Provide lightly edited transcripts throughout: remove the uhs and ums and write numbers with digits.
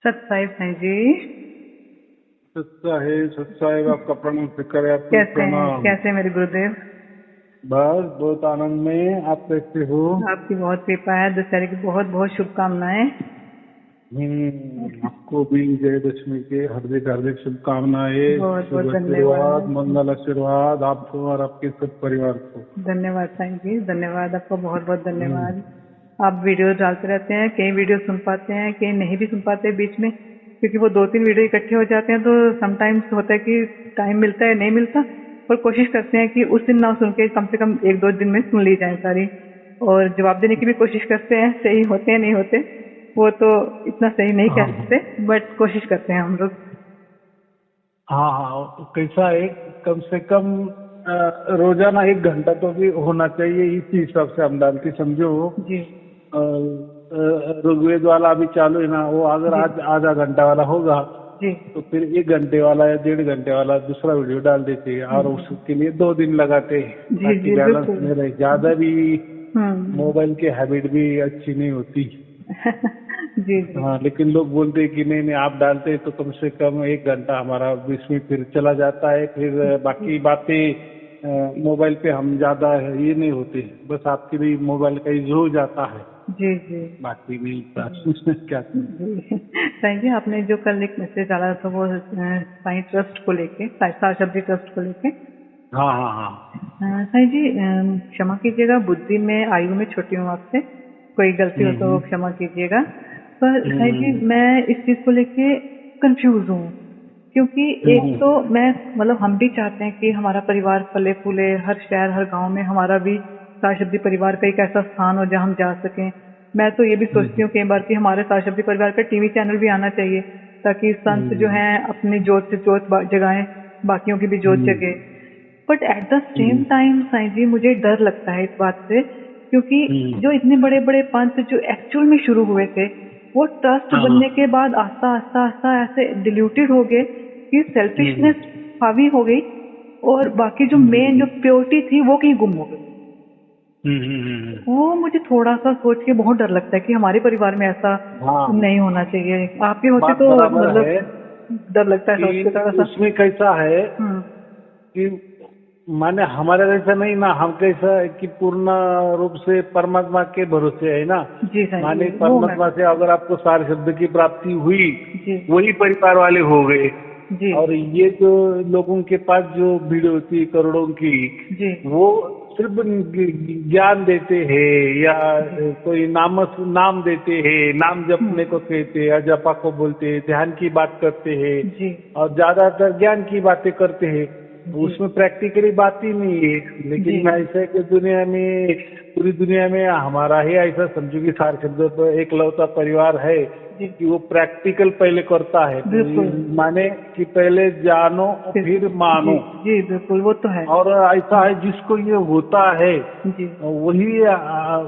सत्साई साईं जी। सत्साहेब आपका प्रणाम स्वीकार है। आपको कैसे हैं? प्रणाम। कैसे हैं मेरे गुरुदेव? बस बहुत आनंद में। आप कैसे हो? आपकी बहुत कृपा है। दशहरे की बहुत बहुत शुभकामनाएं। आपको भी विजयदशमी के हार्दिक हार्दिक शुभकामनाएं। बहुत बहुत शुभ आशीर्वाद, धन्यवाद। मंगल आशीर्वाद आपको और आपके सब परिवार को। धन्यवाद साईं जी, धन्यवाद आपका, बहुत बहुत हम्म, धन्यवाद। आप वीडियो डालते रहते हैं, कई वीडियो सुन पाते हैं, कई नहीं भी सुन पाते बीच में, क्योंकि वो 2-3 वीडियो इकट्ठे हो जाते हैं तो समटाइम्स होता है कि टाइम मिलता है नहीं मिलता। पर कोशिश करते हैं कि उस दिन ना सुन के कम से कम 1-2 दिन में सुन ली जाए सारी, और जवाब देने की भी कोशिश करते हैं। सही होते हैं नहीं होते वो तो इतना सही नहीं हाँ कह हाँ सकते, बट कोशिश करते हैं हम लोग। हाँ हाँ, कैसा है, कम से कम रोजाना 1 घंटा तो भी होना चाहिए। इसी हिसाब से हम डालते समझो। जी ऋग्वेद वाला अभी चालू है ना, वो अगर जी आज आधा घंटा वाला होगा जी तो फिर 1 घंटे वाला या 1.5 घंटे वाला दूसरा वीडियो डाल देते हैं और जी उसके लिए 2 दिन लगाते हैं जी ताकि जी बैलेंस बिल्कुल। में रहे। ज्यादा भी हम्म। मोबाइल की हैबिट भी अच्छी नहीं होती। जी जी हाँ, लेकिन लोग बोलते हैं कि नहीं नहीं, आप डालते हैं तो कम से कम 1 घंटा हमारा इसमें फिर चला जाता है। फिर बाकी बातें मोबाइल पे हम ज्यादा ये नहीं होते, बस आपके भी मोबाइल का यूज हो जाता है। जी जी बाकी नहीं होता। जी क्या करें। जी। साईं जी, आपने जो कल एक मैसेज डाला था वो साईं ट्रस्ट को लेके, साई शब्दी ट्रस्ट को लेके। हाँ हाँ हाँ। साईं जी, क्षमा कीजिएगा, बुद्धि में आयु में छोटी हूँ आपसे, कोई गलती हो तो हम्म क्षमा कीजिएगा। पर साईं जी, हम्म मैं इस चीज को लेके कंफ्यूज हूँ, क्योंकि एक हम्म तो मैं मतलब हम भी चाहते हैं कि हमारा परिवार फले फूले, हर शहर हर गांव में हमारा भी साशब्दी परिवार का एक ऐसा स्थान हो जहां हम जा सकें। मैं तो ये भी सोचती हम्म हूँ कई बार कि हमारे साशब्दी परिवार का टीवी चैनल भी आना चाहिए, ताकि संत जो हम्म हैं अपनी जोत से जोत जगाएं, बाकियों की भी जोत हम्म जगे। But at the same hmm time Sai ji, मुझे डर लगता है इस बात से, क्योंकि हम्म, जो इतने बड़े बड़े पंथ जो एक्चुअल में शुरू हुए थे, वो ट्रस्ट हाँ बनने के बाद आस्ता आस्ता आस्ता ऐसे डिल्यूटेड हो गए कि हम्म सेल्फिशनेस हावी हो गई, और बाकी जो मेन जो हम्म प्योरिटी थी वो कहीं गुम हो गई। हम्म। वो मुझे थोड़ा सा सोच के बहुत डर लगता है कि हमारे परिवार में ऐसा हाँ, नहीं होना चाहिए। आपके होते बात तो बराबर मतलब है डर लगता है सोच के कि थोड़ा सा। उसमें कैसा है हम्म। कि माने हमारे जैसा नहीं ना, हम कैसा है कि पूर्ण रूप से परमात्मा के भरोसे है ना। जी साईं जी, माने वो मैं परमात्मा से अगर आपको सार शब्द की प्राप्ति हुई, जी वही परिवार वाले हो गए। जी और ये जो लोगों के पास जो भीड़ होती है करोड़ों की, जी वो सिर्फ ज्ञान देते हैं या जी। कोई नाम देते हैं, नाम हुँ, जपने को कहते हैं या जपा को बोलते हैं, ध्यान की बात करते हैं जी, और ज्यादातर ज्ञान की बातें करते हैं। जी, उसमें प्रैक्टिकली बात ही नहीं है। लेकिन जी, मैं ऐसा है कि दुनिया में, पूरी दुनिया में हमारा ही ऐसा समझो कि सार शब्द पर एकलौता परिवार है जी, कि वो प्रैक्टिकल पहले करता है। बिल्कुल, माने कि पहले जानो और फिर फिर जी, मानो। जी, बिल्कुल, वो तो है। और ऐसा हुँ, है जिसको ये होता है जी, वही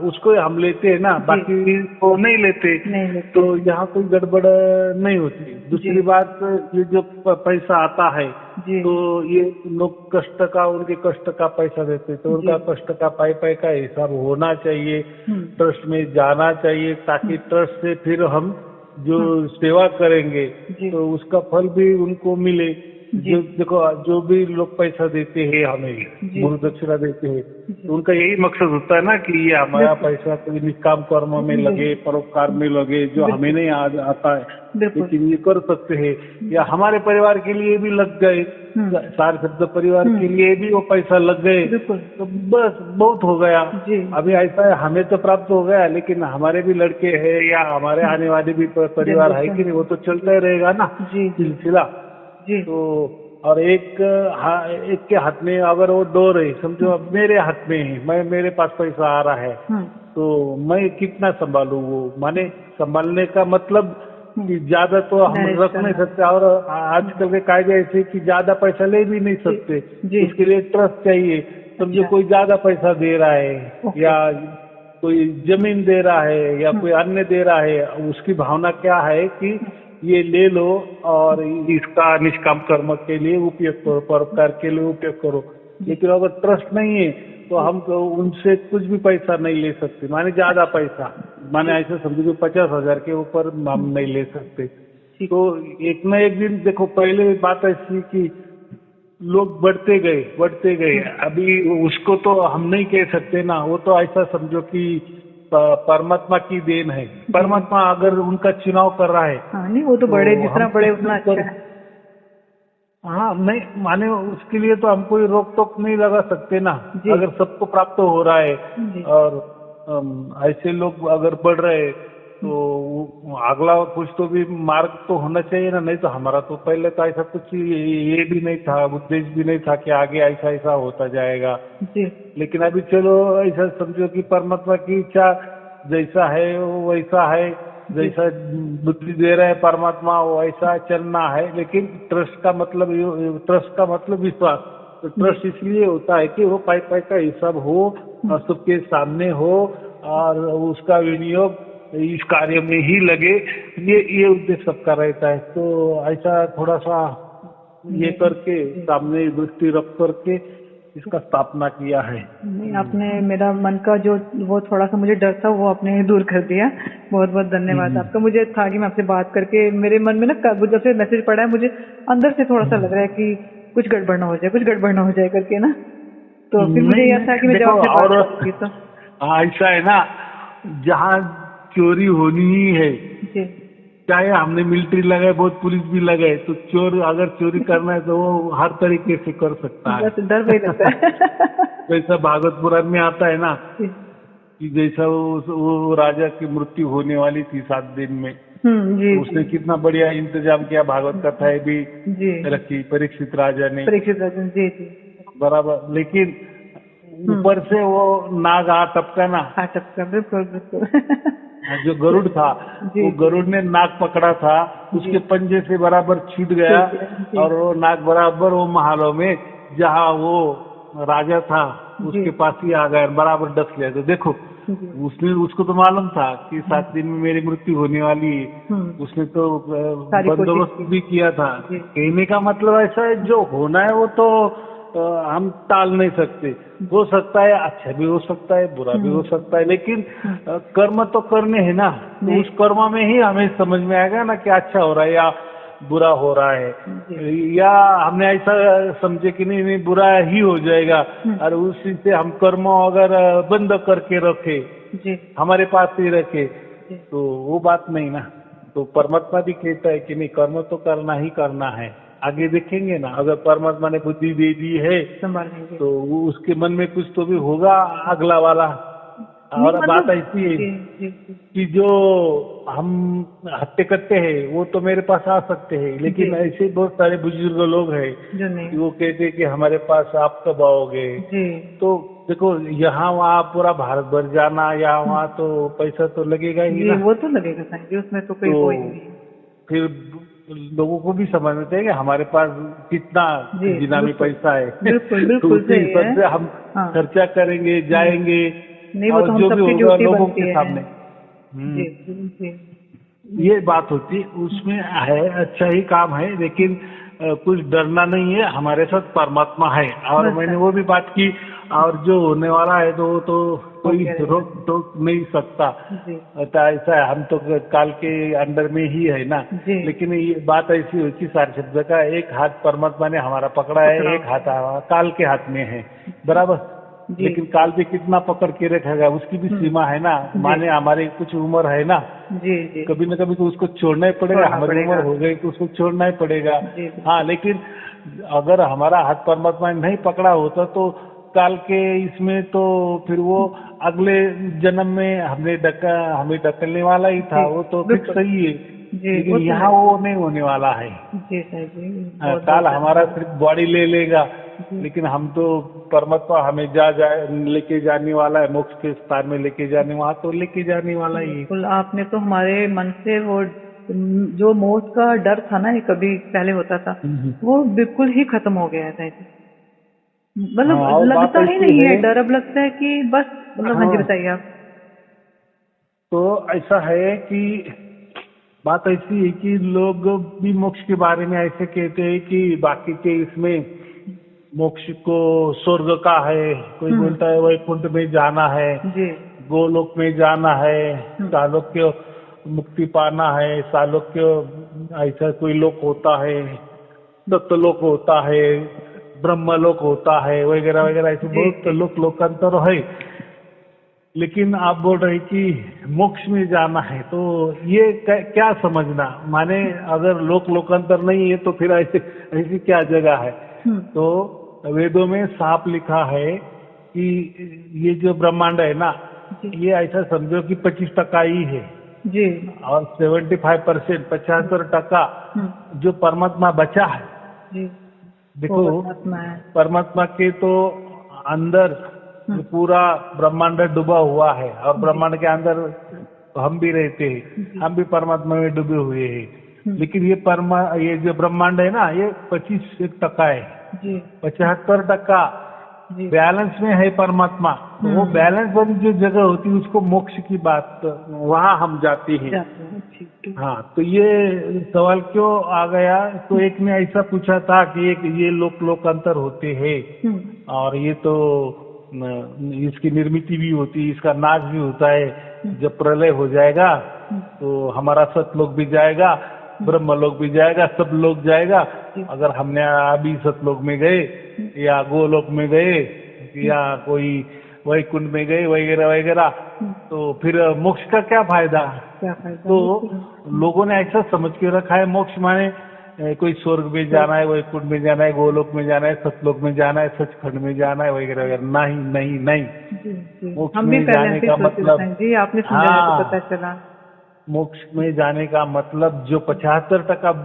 उसको हम लेते हैं ना, जी, बाकी को नहीं लेते। नहीं लेते। तो यहाँ कोई गड़बड़ नहीं होती। जी, दूसरी बात, ये जो पैसा आता है जी, तो ये लोग कष्ट का, उनके कष्ट का पैसा देते, तो जी, उनका कष्ट का पाई पाई का हिसाब होना चाहिए। हुँ, ट्रस्ट में जाना चाहिए हुँ, ताकि ट्रस्ट से फिर हम जो हुँ, सेवा करेंगे जी, तो उसका फल भी उनको मिले। जी, जो देखो, जो भी लोग पैसा देते हैं हमें, जी, गुरु दक्षिणा देते हैं, तो जी, उनका यही मकसद होता है ना कि ये हमारा बिल्कुल, पैसा कोई निष्काम कर्म में जी, लगे, परोपकार में लगे, जो हमें बिल्कुल, नहीं आता है बिल्कुल, लेकिन ये कर सकते हैं। या जी, हमारे परिवार के लिए भी लग गए, हुँ, सार शब्द परिवार हुँ, के लिए भी वो पैसा लग गए, बिल्कुल, तो बस बहुत हो गया। जी, अभी जी, ऐसा है, हमें तो प्राप्त हो गया, लेकिन हमारे भी लड़के हैं या हमारे हुँ, आने वाले भी परिवार है जनरेशन कि नहीं, है। वो तो जी, चलता ही रहेगा ना जी, जी, सिलसिला। जी, तो और एक के हाथ में अगर वो डोर है, समझो हुँ, अब मेरे हाथ में है, मेरे पास पैसा आ रहा है, हुँ, तो मैं कितना संभालूं वो। माने संभालने का मतलब हुँ, कि ज्यादा तो हम मैनेज रख नहीं करना। सकते। और हुँ, आजकल के कायदे ऐसे कि ज्यादा पैसा ले भी नहीं जी, सकते। जी, उसके जी, लिए ट्रस्ट चाहिए। समझो अच्छा, कोई ज्यादा पैसा दे रहा है ओके, या कोई जमीन दे रहा है या हुँ, कोई अन्य दे रहा है, उसकी भावना क्या है कि हुँ, ये ले लो और इसका निष्काम कर्म के लिए उपयोग करो, परोपकार के लिए उपयोग करो। जी, लेकिन अगर ट्रस्ट नहीं है तो जी, हम तो उनसे कुछ भी पैसा नहीं ले सकते। माने ज्यादा अच्छा, पैसा, माने जी, ऐसे समझो कि 50,000 के ऊपर हम जी, नहीं ले सकते। ठीक। तो एक न एक दिन देखो, पहले बात ऐसी कि लोग बढ़ते गए। अभी उसको तो हम नहीं कह सकते ना, वो तो ऐसा समझो कि परमात्मा की देन है। परमात्मा अगर उनका चुनाव कर रहा है हाँ नहीं, वो तो बड़े, तो हम जितना बड़े कुछ उतना नहीं अच्छा कर। है। हाँ, नहीं माने उसके लिए तो हम कोई रोक टोक नहीं लगा सकते ना। जी अगर सबको प्राप्त हो रहा है जी। और ऐसे लोग अगर बढ़ रहे हैं तो अगला कुछ तो भी मार्ग तो होना चाहिए ना। नहीं तो हमारा तो पहले तो ऐसा कुछ ये भी नहीं था, उद्देश्य भी नहीं था कि आगे ऐसा ऐसा होता जाएगा। जी लेकिन अभी चलो ऐसा समझो कि परमात्मा की इच्छा जैसा है वो वैसा है, जी जैसा बुद्धि दे रहा है परमात्मा वैसा चलना है। लेकिन ट्रस्ट का मतलब विश्वास। तो जी। ट्रस्ट इसलिए होता है कि वो पाई पाई का हिसाब हो और सबके सामने हो और उसका विनियोग इस कार्य में ही लगे। ये उद्देश्य सबका रहता है। तो ऐसा थोड़ा सा ये नहीं करके जी। सामने दृष्टि रख करके इसका स्थापना किया है। नहीं, आपने मेरा मन का जो वो थोड़ा सा मुझे डर था वो आपने दूर कर दिया। बहुत बहुत धन्यवाद आपका। मुझे था कि मैं आपसे बात करके, मेरे मन में ना जब से मैसेज पड़ा है मुझे अंदर से थोड़ा सा लग रहा है कि कुछ गड़बड़ ना हो जाए, कुछ गड़बड़ ना हो जाए करके ना। तो फिर मुझे नहीं यह था कि नहीं, मैं जब देखो आपसे बात और करूंगी तो। ऐसा है ना, जहाँ चोरी होनी ही है, जी चाहे हमने मिलिट्री लगाए बहुत पुलिस भी लगाए, तो चोर अगर चोरी करना है तो वो हर तरीके से कर सकता है। बस डर वही लगता है। जैसा भागवत पुराण में आता है ना जी। कि जैसा वो राजा की मृत्यु होने वाली थी 7 दिन में, जी तो जी उसने कितना बढ़िया इंतजाम किया। भागवत कथाएं भी जी। रखी परीक्षित राजा ने, परीक्षित राजन जी जी। बराबर। लेकिन हम्म। ऊपर से वो नाग आ टपका ना, हाँ टपका, बिल्कुल बिल्कुल। जो गरुड़ था, वो जी जी गरुड़ ने नाग पकड़ा था, उसके जी। पंजे से बराबर छूट गया छूट गया जी और वो नाग बराबर वो महालों में जहाँ वो राजा था जी उसके पास ही आ गया, बराबर डस लिया। तो देखो, जी। उसने उसको तो मालूम था कि 7 दिन में मेरी मृत्यु होने वाली है। हम्म। उसने तो सारी कोशिश बंदोबस्त की। भी किया था। जी कहने का मतलब ऐसा है, जो होना है वो तो हम टाल नहीं सकते। जी। हो सकता है अच्छा भी हो सकता है, बुरा भी हो सकता है, लेकिन हम्म। कर्म तो करने हैं ना। तो जी उस कर्म में ही हमें समझ में आएगा ना कि अच्छा हो रहा है या बुरा हो रहा है। जी। या हमने ऐसा समझे कि नहीं नहीं बुरा ही हो जाएगा और उसी से हम कर्म अगर बंद करके रखे, जी हमारे पास ही रखे, जी। तो वो बात नहीं ना। तो परमात्मा भी कहता है कि नहीं, कर्म तो करना ही करना है। आगे देखेंगे ना, अगर परमात्मा ने बुद्धि दे दी है संभालेंगे। तो वो उसके मन में कुछ तो भी होगा अगला वाला। नहीं और बात मतलब। ऐसी है जी जी जी कि जो हम हट्टे कट्टे हैं वो तो मेरे पास आ सकते हैं, जी। लेकिन ऐसे बहुत सारे बुजुर्ग लोग हैं जो नहीं। कि वो कहते हैं कि हमारे पास आप कब आओगे। जी। तो देखो, यहाँ वहाँ पूरा भारत भर जाना या वहाँ तो पैसा तो लगेगा ही जी ना। वो तो लगेगा साईं जी, उसमें तो कोई तो वो ही नहीं है। फिर लोगों को भी समझना चाहिए कि हमारे पास कितना जी खजिना में बिल्कुल पैसा है। बिल्कुल तो बिल्कुल उसी सही हिसाब है। से हम हाँ। खर्चा करेंगे, जी। जाएंगे नहीं वो और तो हम जो भी सबकी होगा ड्यूटी लोगों बनती के है। सामने। हम्म, जी जी जी। ये बात होती उसमें है। अच्छा ही काम है, लेकिन कुछ डरना नहीं है, हमारे साथ परमात्मा है। और बस मैंने सर। वो भी बात की, और जो होने वाला है तो वो तो हो कोई क्या रहेगा। रोक टोक नहीं सकता। जी तो ऐसा है, हम तो काल के अंडर में ही है ना। जी। लेकिन ये बात ऐसी हुई कि सार शब्द का एक हाथ परमात्मा ने हमारा पकड़ा पकड़ा है, एक हुआ हाथ है। काल के हाथ में है, बराबर। जी लेकिन काल भी कितना पकड़ के रखेगा, उसकी भी सीमा है ना। जी माने हमारी कुछ उम्र है ना, जी जी। कभी न कभी तो उसको छोड़ना ही पड़ेगा। छोड़ना हमारी उम्र पड़ेगा। हो गई तो उसको छोड़ना ही पड़ेगा। जी हाँ, बिल्कुल। लेकिन अगर हमारा हाथ परमात्मा ने नहीं पकड़ा होता तो काल के इसमें तो फिर वो अगले जन्म में हमें ढकलने वाला ही था, जी वो तो फिक्स बिल्कुल। सही है। जी लेकिन वो तो यहाँ है। वो नहीं होने वाला है। जी सर जी। बहुत बहुत काल हमारा धन्यवाद। सिर्फ बॉडी ले लेगा, जी लेकिन हम तो परमात्मा हमें लेके जाने वाला है, मोक्ष के स्थान में लेके जाने, वहां तो लेके जाने वाला ही है। बिल्कुल, आपने तो हमारे मन से वो जो मौत का डर था ना, ये कभी पहले होता था, हम्म। वो बिल्कुल ही खत्म हो गया है साईं जी। हाँ, मतलब और बात लगता ही ऐसी नहीं है है। डर, अब लगता है कि बस मतलब। हाँ जी हाँ, बताइए आप। तो ऐसा है कि बात ऐसी है कि लोग भी मोक्ष के बारे में ऐसे कहते हैं कि बाकी के इसमें मोक्ष को स्वर्ग का है, कोई बोलता है वैकुंठ में जाना है, जी। गोलोक में जाना है, हम्म। सालोक्य मुक्ति पाना है, सालोक्य ऐसा कोई लोक होता है, दत्तलोक होता है, ब्रह्मलोक होता है, वगैरह वगैरह, ऐसे जी बहुत लोकांतर है। लेकिन आप बोल रहे कि मोक्ष में जाना है, तो ये क्या समझना, माने अगर लोकांतर नहीं है तो फिर ऐसी ऐसी क्या जगह है? हम्म, तो वेदों में साफ लिखा है कि ये जो ब्रह्मांड है ना, जी ये ऐसा समझो कि 25% ही है, जी और 75% 75% हम्म, जो परमात्मा बचा है। जी वो देखो, परमात्मा है। परमात्मा के तो अंदर ये हम्म, पूरा ब्रह्मांड डूबा हुआ है, और जी ब्रह्मांड के अंदर हम भी रहते हैं, जी हम भी परमात्मा में डूबे हुए हैं। हम्म, लेकिन ये जो ब्रह्मांड है ना, ये 25% है। जी 75% जी बैलेंस में है परमात्मा। तो वो बैलेंस वाली जो जगह होती है, उसको मोक्ष की बात, वहां हम जाते हैं। जाते हैं, ठीक है। हाँ, तो ये सवाल क्यों आ गया? तो एक ने ऐसा पूछा था कि एक ये लोकांतर होते हैं, हम्म, और ये तो इसकी निर्मित भी होती है, इसका नाश भी होता है। हम्म, जब प्रलय हो जाएगा हम्म, तो हमारा सतलोक भी जाएगा, ब्रह्मलोक भी जाएगा, सब लोग जाएगा। जी अगर हमने अभी सतलोक में गए, हम्म, या गोलोक में गए, हम्म, या कोई वैकुंठ में गए, वगैरह वगैरह, हम्म, तो फिर मोक्ष का क्या फायदा? क्या फायदा, तो वो तो है। लोगों ने ऐसा समझ के रखा है, मोक्ष माने कोई स्वर्ग में तो जाना है, वैकुंठ में जाना है, गोलोक में जाना है, सतलोक में जाना है, सचखंड में जाना है, वगैरह वगैरह। नहीं नहीं नहीं, जी जी मोक्ष हम भी में पहले जाने ऐसे ही का सोचते थे मतलब, साईं जी, आपने समझाया तो पता हाँ, चला। मोक्ष में जाने का मतलब जो 75%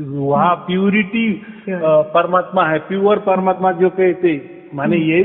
वहाँ प्यूरिटी प्योरिटी। परमात्मा है, प्योर परमात्मा जो कहते, माने ये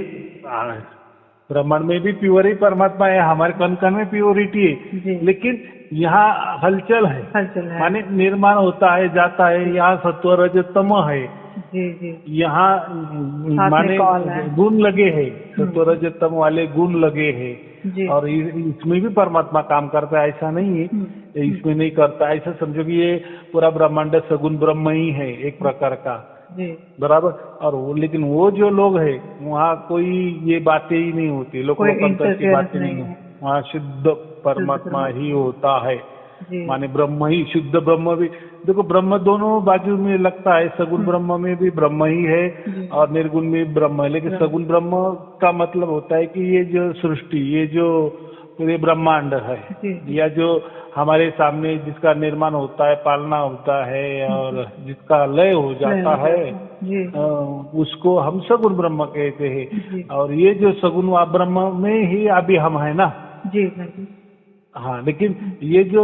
ब्रह्मांड में भी प्योर ही परमात्मा है, हमारे कण कण में प्योरिटी है। जी लेकिन यहाँ हलचल है, हलचल है। माने निर्माण होता है, जाता है। जी यहाँ सत्व रज तम है, जी जी यहाँ साथ में माने कॉल है। गुण लगे हैं, सत्व रज तम वाले गुण लगे हैं। जी और इसमें भी परमात्मा काम करता है, ऐसा नहीं है हम्म, इसमें नहीं करता। ऐसा समझो कि ये पूरा ब्रह्मांड सगुण ब्रह्म ही है, एक प्रकार का, जी बराबर। और वो, लेकिन वो जो लोग है, वहाँ कोई ये बातें ही नहीं होती, कोई लोकांतर की इंटरफेरेंस बातें नहीं नहीं है। है। वहाँ शुद्ध शुद्ध परमात्मा ही परमात्मा। होता है, जी माने ब्रह्म ही, शुद्ध ब्रह्म भी। देखो, ब्रह्म दोनों बाजू में लगता है, सगुण ब्रह्म में भी ब्रह्म ही है, जी और निर्गुण में भी ब्रह्म है। लेकिन ब्रह्म। सगुण ब्रह्म का मतलब होता है कि ये जो सृष्टि, ये जो पूरे ब्रह्मांड है, जी जी या जो हमारे सामने जिसका निर्माण होता है, पालना होता है, और जिसका लय हो लय जाता हो है, जाता है। जी उसको हम सगुण ब्रह्म कहते हैं। जी और ये जो सगुण ब्रह्म में ही अभी हम है ना। जी साईं जी। हाँ, लेकिन ये जो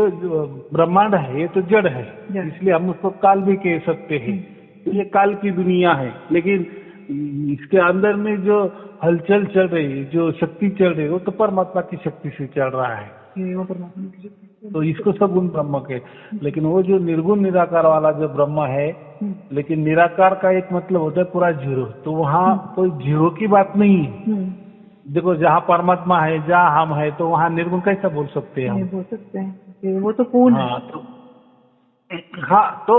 ब्रह्मांड है, ये तो जड़ है, जड़। इसलिए हम उसको काल भी कह सकते हैं। तो ये काल की दुनिया है, लेकिन इसके अंदर में जो हलचल चल रही है, जो शक्ति चल रही है, वो तो परमात्मा की शक्ति से चल रहा है। जी वो परमात्मा की शक्ति तो से। इसको सगुण ब्रह्म के। लेकिन वो जो निर्गुण निराकार वाला जो ब्रह्म है, लेकिन निराकार का एक मतलब होता है पूरा जीरो, तो वहाँ कोई जीरो की बात नहीं है। देखो, जहाँ परमात्मा है, जहाँ हम है, तो वहाँ निर्गुण कैसा बोल सकते हैं नहीं हम? बोल सकते हैं जी, वो तो पूर्ण है। हाँ, तो हाँ, तो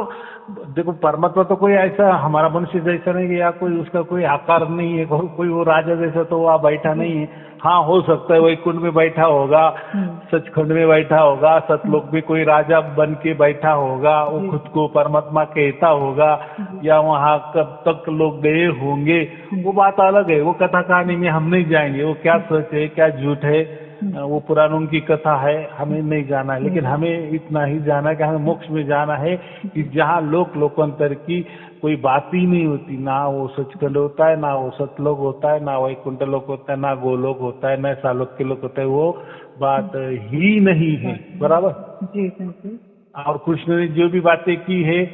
देखो, परमात्मा तो कोई ऐसा हमारा मनुष्य जैसा नहीं है, या कोई उसका कोई आकार नहीं है, कोई वो राजा जैसा तो वहाँ बैठा नहीं है। हाँ, हो सकता है वैकुंठ में बैठा होगा, सचखंड में बैठा होगा, सतलोक में कोई राजा बन के बैठा होगा, वो जी खुद को परमात्मा कहता होगा, जी या वहाँ कब तक लोग गए होंगे, वो बात अलग है। वो कथा कहानी में हम नहीं जाएंगे, वो क्या सच है क्या झूठ है, वो पुराणों की कथा है, हमें नहीं जाना है। लेकिन हमें इतना ही जाना है कि हमें मोक्ष में जाना है, कि जहाँ लोकांतर की कोई बात ही नहीं होती। ना वो सचखंड होता है, ना वो सतलोक होता है, ना वैकुंठ लोक होता है, ना गोलोक होता है, ना सालोक के लोक होता है, वो बात ही नहीं है, बराबर। जी थैंक यू। और कृष्ण ने जो भी बातें की है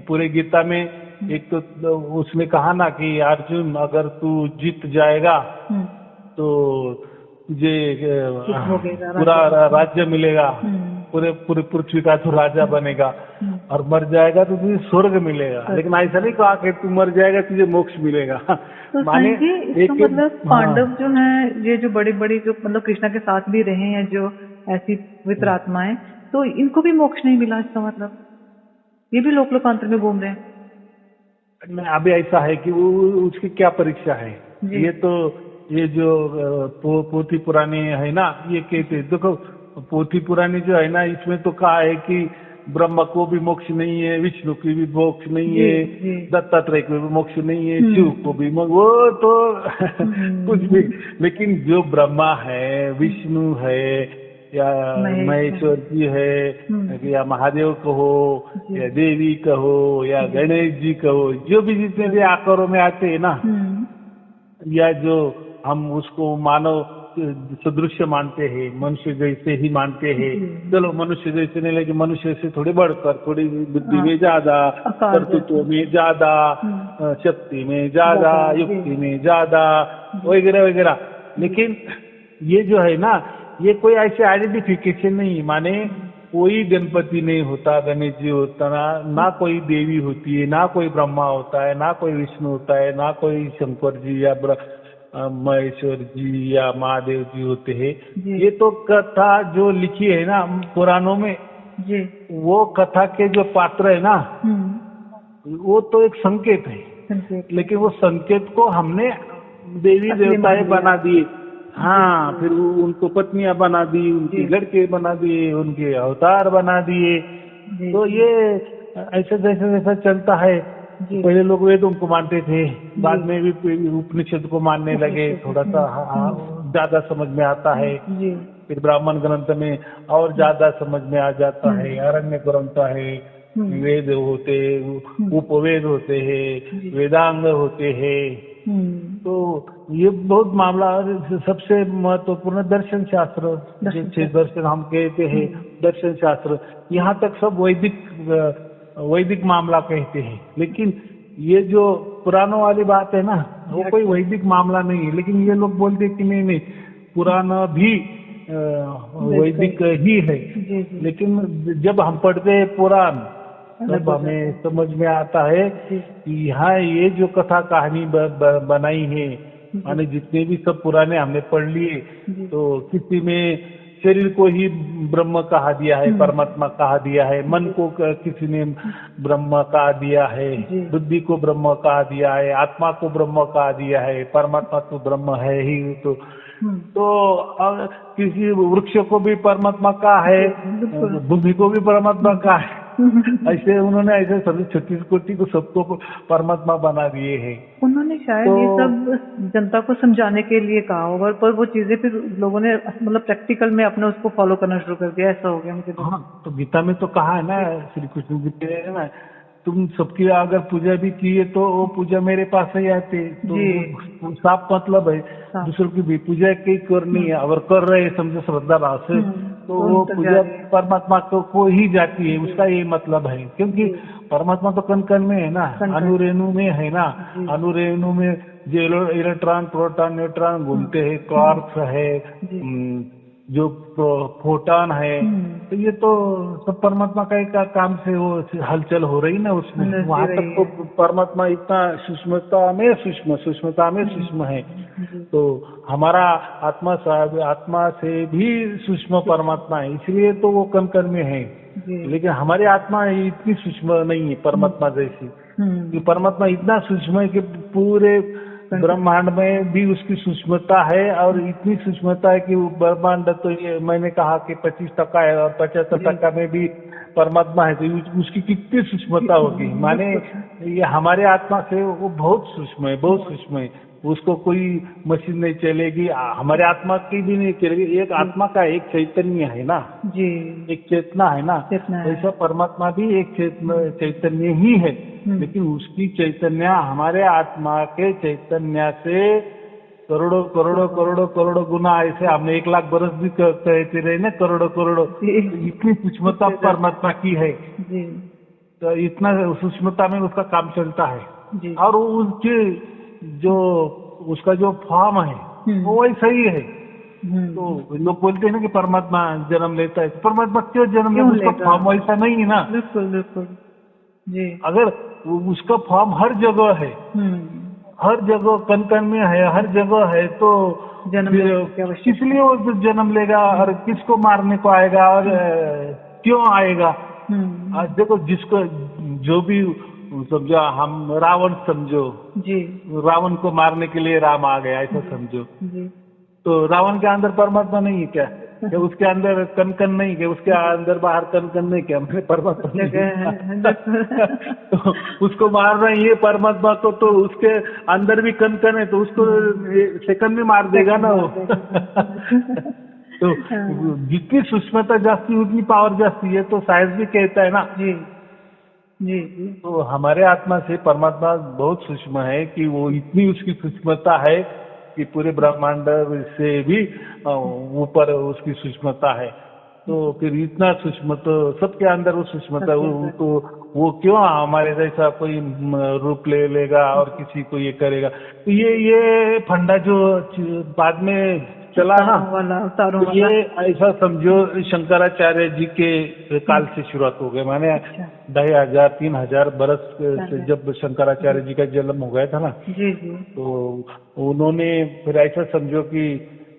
पूरे गीता में, एक तो उसने कहा ना कि अर्जुन, अगर तू जीत जाएगा तो तुझे सुख भोगेगा, पूरा राज्य। राज्य मिलेगा, पूरे पूरी पृथ्वी का तू राजा बनेगा, और मर जाएगा तो तुझे स्वर्ग मिलेगा। लेकिन ऐसा नहीं कहा कि तू मर जाएगा तुझे मोक्ष मिलेगा। तो माने साईं जी इसका एक, मतलब हाँ, पांडव जो हैं, ये जो बड़ी बड़ी जो मतलब कृष्णा के साथ भी रहे हैं, जो ऐसी पवित्र आत्माएं, तो इनको भी मोक्ष नहीं मिला, इसका मतलब ये भी लोकांतर में घूम रहे हैं। अभी ऐसा है कि वो उसकी क्या परीक्षा है। जी ये तो ये जो पोथी पुरानी है ना, ये कहते, देखो पोथी पुरानी जो है ना, इसमें तो कहा है कि ब्रह्म को भी मोक्ष नहीं है, विष्णु की भी मोक्ष नहीं जी है, जी। दत्तात्रेय को भी मोक्ष नहीं है, शिव को भी मोक्ष, वो तो कुछ भी। लेकिन जो ब्रह्मा है, विष्णु है, या महेश्वर जी है, या महादेव कहो, या देवी कहो, या गणेश जी कहो, जो भी जितने भी आकारों में आते हैं ना, या जो हम उसको मानव सदृश्य मानते हैं, मनुष्य जैसे ही मानते हैं, चलो मनुष्य जैसे नहीं, लेकिन मनुष्य से थोड़े बढ़कर, थोड़ी बुद्धि में ज्यादा, कर्तृत्व में ज्यादा, शक्ति में ज्यादा, युक्ति में ज्यादा, वगैरह वगैरह। लेकिन ये जो है ना, ये कोई ऐसे आइडेंटिफिकेशन नहीं, माने कोई गणपति नहीं होता, गणेश जी होता ना कोई देवी होती है, ना कोई ब्रह्मा होता है, ना कोई विष्णु होता है, ना कोई शंकर जी या महेश्वर जी या महादेव जी होते हैं। ये तो कथा जो लिखी है ना पुराणों में जी, वो कथा के जो पात्र है ना, वो तो एक संकेत है, लेकिन वो संकेत को हमने देवी देवताएं बना दिए। हाँ, फिर उनको पत्नियां बना दी, उनके लड़के बना दिए, उनके अवतार बना दिए। तो ये ऐसे जैसे जैसा चलता है, पहले लोग वेदों को मानते थे, बाद में भी उपनिषद को मानने लगे, थोड़ा सा ज्यादा समझ में आता है। फिर ब्राह्मण ग्रंथ में और ज्यादा समझ में आ जाता है, अरण्य ग्रंथ है, वेद होते, उपवेद होते हैं, वेदांग होते हैं। तो ये बहुत मामला, सबसे महत्वपूर्ण दर्शन शास्त्र, जिसे दर्शन हम कहते हैं, दर्शन शास्त्र, यहाँ तक सब वैदिक मामला कहते हैं। लेकिन ये जो पुराणों वाली बात है ना, वो कोई वैदिक मामला नहीं है। लेकिन ये लोग बोलते कि नहीं, पुराण भी वैदिक ही है। लेकिन जब हम पढ़ते हैं पुराण, तब हमें समझ में आता है कि यहाँ ये जो कथा कहानी बनाई है, माने जितने भी सब पुराने हमने पढ़ लिए, तो किसी में शरीर को ही ब्रह्म कहा दिया है, परमात्मा कहा दिया है, मन को किसी ने ब्रह्म कहा दिया है, बुद्धि को ब्रह्म कहा दिया है, आत्मा को ब्रह्म कहा दिया है, परमात्मा तो ब्रह्म है ही। तो किसी वृक्ष को भी परमात्मा का है, भूमि को भी परमात्मा का है। ऐसे उन्होंने ऐसे सभी 36 कोटि को सबको परमात्मा बना दिए हैं। उन्होंने शायद ये सब जनता को समझाने के लिए कहा होगा, पर वो चीजें फिर लोगों ने मतलब प्रैक्टिकल में अपने उसको फॉलो करना शुरू कर दिया, ऐसा हो गया मुझे। हाँ, तो गीता में तो कहा है ना, श्री कृष्ण जी कह ना, तुम सबकी अगर पूजा भी की है तो वो पूजा मेरे पास ही आती है। तो साफ मतलब है दूसरों की भी पूजा कहीं करनी है, अगर कर रहे समझो श्रद्धा भाव से, तो वो पूजा परमात्मा को ही जाती है, उसका ये मतलब है। क्योंकि परमात्मा तो कण कण में है ना, अणुरेणु में है ना, अणुरेणु में जो इलेक्ट्रॉन प्रोटॉन न्यूट्रॉन घूमते हैं, क्वार्क्स है, जो फोटॉन है, तो ये तो सब परमात्मा का एक काम से वो हलचल हो रही ना उसमें। वहां तक तो परमात्मा इतना सूक्ष्मता में सूक्ष्म है। तो हमारा आत्मा से भी सूक्ष्म परमात्मा है, इसलिए तो वो कण कण में है। लेकिन हमारी आत्मा इतनी सूक्ष्म नहीं है परमात्मा जैसी, कि परमात्मा इतना सूक्ष्म है कि पूरे ब्रह्मांड में भी उसकी सूक्ष्मता है, और इतनी सूक्ष्मता है कि ब्रह्मांड तो ये मैंने कहा कि 25% है, और 75% में भी परमात्मा है, तो उसकी कितनी सूक्ष्मता होगी। माने ये हमारे आत्मा से वो बहुत सूक्ष्म है, बहुत सूक्ष्म है। उसको कोई मशीन नहीं चलेगी, हमारे आत्मा की भी नहीं चलेगी। एक आत्मा का एक चैतन्य है ना जी, एक चेतना है ना, वैसा परमात्मा भी एक चैतन्य ही है। लेकिन उसकी चैतन्य हमारे आत्मा के चैतन्य से करोड़ों करोड़ों करोड़ों करोड़ों गुना, ऐसे हमने 1 लाख बरस भी कहते रहे ना, करोड़ों करोड़ों, इतनी सूक्ष्मता परमात्मा की है। तो इतना सूक्ष्मता में उसका काम चलता है, और उसके जो उसका जो फॉर्म है वो वैसा ही है। तो लोग बोलते हैं ना कि परमात्मा जन्म लेता है, परमात्मा क्यों जन्म लेता है? उसका फॉर्म वैसा नहीं है ना। बिल्कुल बिल्कुल जी। अगर उसका फॉर्म हर जगह है, हर जगह कण कण में है, हर जगह है, तो इसलिए वो जन्म लेगा, और किसको मारने को आएगा, और क्यों आएगा? आज देखो, जिसको जो भी समझो, हम रावण समझो जी, रावण को मारने के लिए राम आ गया, ऐसा समझो। तो रावण के अंदर परमात्मा नहीं है क्या? कि उसके अंदर कन कन नहीं, कि उसके अंदर बाहर कन कन नहीं, क्या मैंने परमात्मा नहीं जगह है। तो उसको मार रहे हैं ये परमात्मा को, तो उसके अंदर भी कन कन है, तो उसको सेकंड में मार देगा ना वो। तो हाँ, जितनी सूक्ष्मता जास्ती उतनी पावर जास्ती है, तो साइंस भी कहता है ना। जी जी जी। तो हमारे आत्मा से परमात्मा बहुत सूक्ष्म है कि वो इतनी उसकी सूक्ष्मता है कि पूरे ब्रह्मांड से भी ऊपर उसकी सूक्ष्मता है। तो फिर इतना सूक्ष्म तो सबके अंदर वो सूक्ष्मता है, सबके अंदर। तो वो क्यों हमारे जैसा कोई रूप ले लेगा और किसी को ये करेगा। तो ये फंडा जो बाद में चला ना, अवतारों तो वाला। ये ऐसा समझो शंकराचार्य जी के काल से शुरुआत हो गई, माने अच्छा। 2500-3000 बरस से पहले। जब शंकराचार्य जी का जन्म हो गया था ना, जी जी। तो उन्होंने फिर ऐसा समझो कि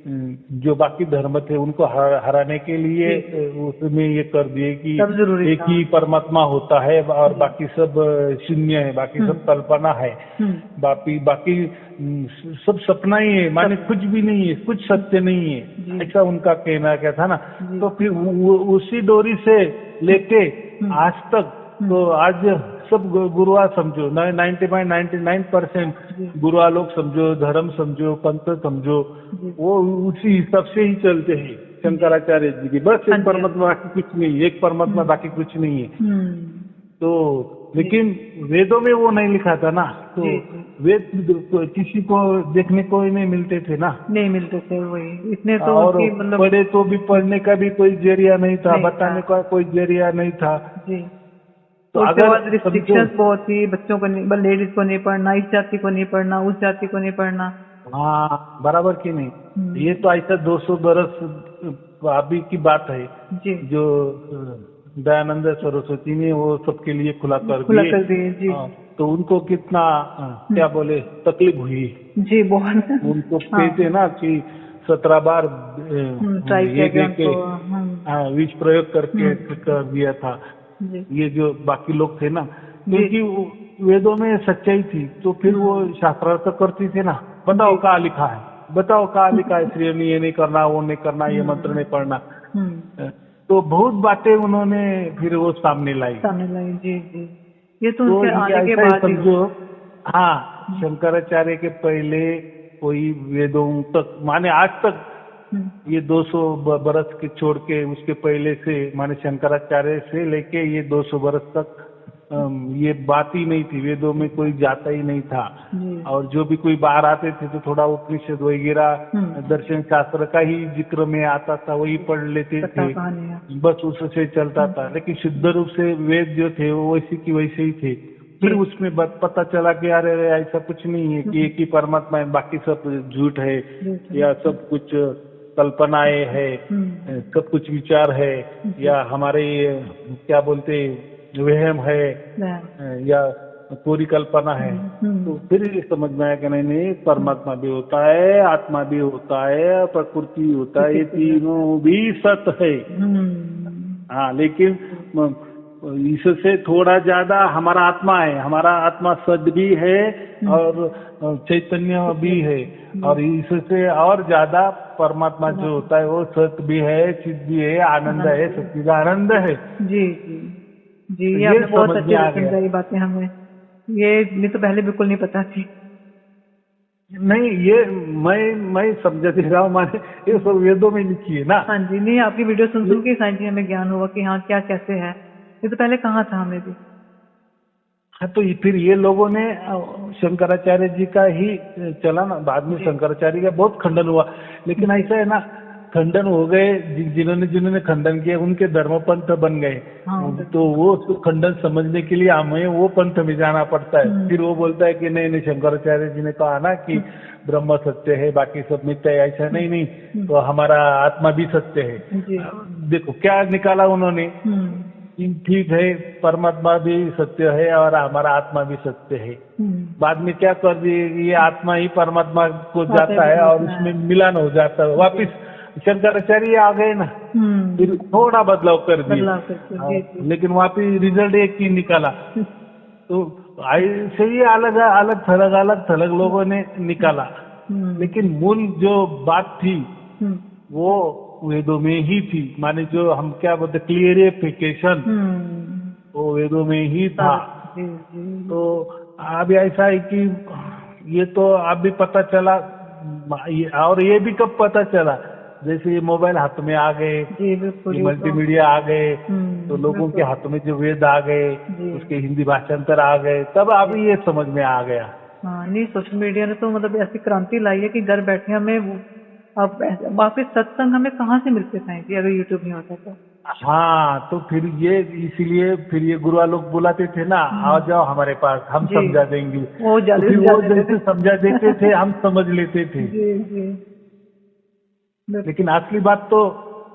जो बाकी धर्म थे उनको हराने के लिए जी जी। उसमें ये कर दिए कि सब जरूरी एक था। ही परमात्मा होता है और जी। बाकी सब शून्य है, बाकी सब कल्पना है, हम्म। बाकी बाकी सब सपना ही है, माने कुछ भी नहीं है, कुछ सत्य नहीं है, जी ऐसा उनका कहना क्या था ना। जी। तो फिर उसी डोरी से लेके आज तक, तो आज सब गुरुआ समझो, 99% जी गुरुआ लोग समझो, धर्म समझो, पंथ समझो, जी वो उसी हिसाब से ही चलते हैं जी। शंकराचार्य जी की। बस हाँ एक जी हाँ परमात्मा जी। बाकी कुछ नहीं, एक परमात्मा बाकी कुछ नहीं है। हम्म। तो जी लेकिन वेदों में वो नहीं लिखा था ना, तो जी जी। वेद किसी को देखने को ही नहीं मिलते थे ना, नहीं मिलते थे, वही इतने तो और उनकी मतलब पढ़े तो भी पढ़ने का भी कोई जरिया नहीं था, नहीं था। बताने का कोई जरिया नहीं था। जी। तो और उसके अगर बाद समझो, रिस्ट्रिक्शंस बहुत थी, बच्चों को नहीं, लेडीज को नहीं पढ़ना, इस जाति को नहीं पढ़ना, उस जाति को नहीं पढ़ना। हाँ बराबर की नहीं, ये हम्म। तो ऐसा 200 बरस अभी की बात है, जी। जो दयानंद सरस्वती ने वो सबके लिए खुला कर खुला दिए। कर दिए। जी तो उनको कितना क्या बोले तकलीफ हुई। जी बहुत। उनको हाँ। कहते ना कि 17 बार ट्राई किया ये गया दे के उनको। विष प्रयोग करके हम्म। कर दिया था। जी ये जो बाकी लोग थे ना, जी क्योंकि वेदों में सच्चाई थी, तो फिर वो शास्त्रार्थ करती थे ना, बताओ जी। कहाँ लिखा है, बताओ कहाँ लिखा है, श्री ये नहीं करना, वो नहीं करना, ये मंत्र नहीं पढ़ना। हम्म। तो बहुत बातें उन्होंने फिर वो सामने लाई। सामने लाई। जी जी। ये तो तो उनके ये आने के ऐसा ही बाद ही समझो, हुआ। हाँ शंकराचार्य के पहले कोई वेदों तक, माने आज तक ये 200 बरस के छोड़ के उसके पहले से, माने शंकराचार्य से लेके ये 200 बरस तक ये बात ही नहीं थी, वेदों में कोई जाता ही नहीं था। जी। और जो भी कोई बाहर आते थे तो थोड़ा उपनिषद वगैरह दर्शन शास्त्र का ही जिक्र में आता था, वही पढ़ लेते कथा थे, कहानियाँ। बस उससे चलता था। लेकिन शुद्ध रूप से वेद जो थे वो वैसे की वैसे ही थे। फिर जी। उसमें पता चला कि अरे ऐसा कुछ नहीं है कि एक ही परमात्मा है, बाकी सब झूठ है, झूठ है। या सब कुछ कल्पनाएं है, सब कुछ विचार है, जी। या हमारे क्या बोलते वहम है, या पूरी कल्पना है। तो फिर ये समझ में आया कि नहीं नहीं, परमात्मा भी होता है, आत्मा भी होता है, प्रकृति भी होता है, ये तीनों भी सत्य है। हाँ लेकिन इससे थोड़ा ज्यादा हमारा आत्मा है, हमारा आत्मा सद भी है और चैतन्य भी है, और इससे और ज्यादा परमात्मा जो होता है वो सत्य भी है, चित भी है, आनंद है, सच्चिदानंद है। जी जी जी। तो ये ये आपने बहुत समझ में अच्छे आ से गया। समझाई बातें हमें, ये तो पहले बिल्कुल नहीं पता थी। नहीं ये मैं समझा दे रहा हूँ, माने ये सब वेदों में लिखी है ना। हाँ जी। नहीं, आपकी वीडियो सुन सुन के साइंस हमें ज्ञान हुआ कि हाँ क्या कैसे है, ये तो पहले कहाँ था हमें भी। हाँ तो फिर ये लोगों ने शंकराचार्य जी का ही चला ना, बाद में शंकराचार्य का बहुत खंडन हुआ। लेकिन ऐसा है ना, खंडन हो गए, जिन्होंने जिन्होंने खंडन किया उनके धर्मपंथ बन गए। तो वो खंडन समझने के लिए हमें वो पंथ में जाना पड़ता है। फिर वो बोलता है कि नहीं नहीं, शंकराचार्य जी ने कहा ना कि ब्रह्म सत्य है, बाकी सब मिथ्या है, ऐसा नहीं नहीं, तो हमारा आत्मा भी सत्य है। देखो क्या निकाला उन्होंने, ठीक है परमात्मा भी सत्य है और हमारा आत्मा भी सत्य है। बाद में क्या कर दिए, ये आत्मा ही परमात्मा को जाता है और उसमें मिलन हो जाता है। वापिस शंकराचार्य आ गए ना, फिर थोड़ा बदलाव कर दिए, लेकिन वापिस रिजल्ट एक ही निकाला। तो ऐसे ही अलग अलग थलग लोगों ने निकाला, लेकिन मूल जो बात थी वो वेदों में ही थी, माने जो हम क्या बोलते क्लियरिफिकेशन वो वेदों में ही था। जी जी तो अभी ऐसा है कि ये तो अब भी पता चला, और ये भी कब पता चला, जैसे ये मोबाइल हाथ में आ गए, जी बिल्कुल, ये ये तो मल्टीमीडिया आ गए, तो लोगों के बिल्कुल हाथों में जो वेद आ गए, जी। उसके हिंदी भाषांतर आ गए, तब अभी ये समझ में आ गया। हाँ नहीं, सोशल मीडिया ने तो मतलब ऐसी क्रांति लाई है कि घर बैठे हमें अब वापिस सत्संग हमें कहाँ से मिलते थे कि अगर यूट्यूब नहीं होता तो। हाँ, तो फिर ये इसीलिए फिर ये गुरुआ लोग बुलाते थे ना, आ जाओ हमारे पास, हम जी, समझा देंगे। वो तो जल्दी फिर समझा वो देते जैसे समझा देते थे। थे हम समझ लेते थे। जी जी लेकिन असली बात तो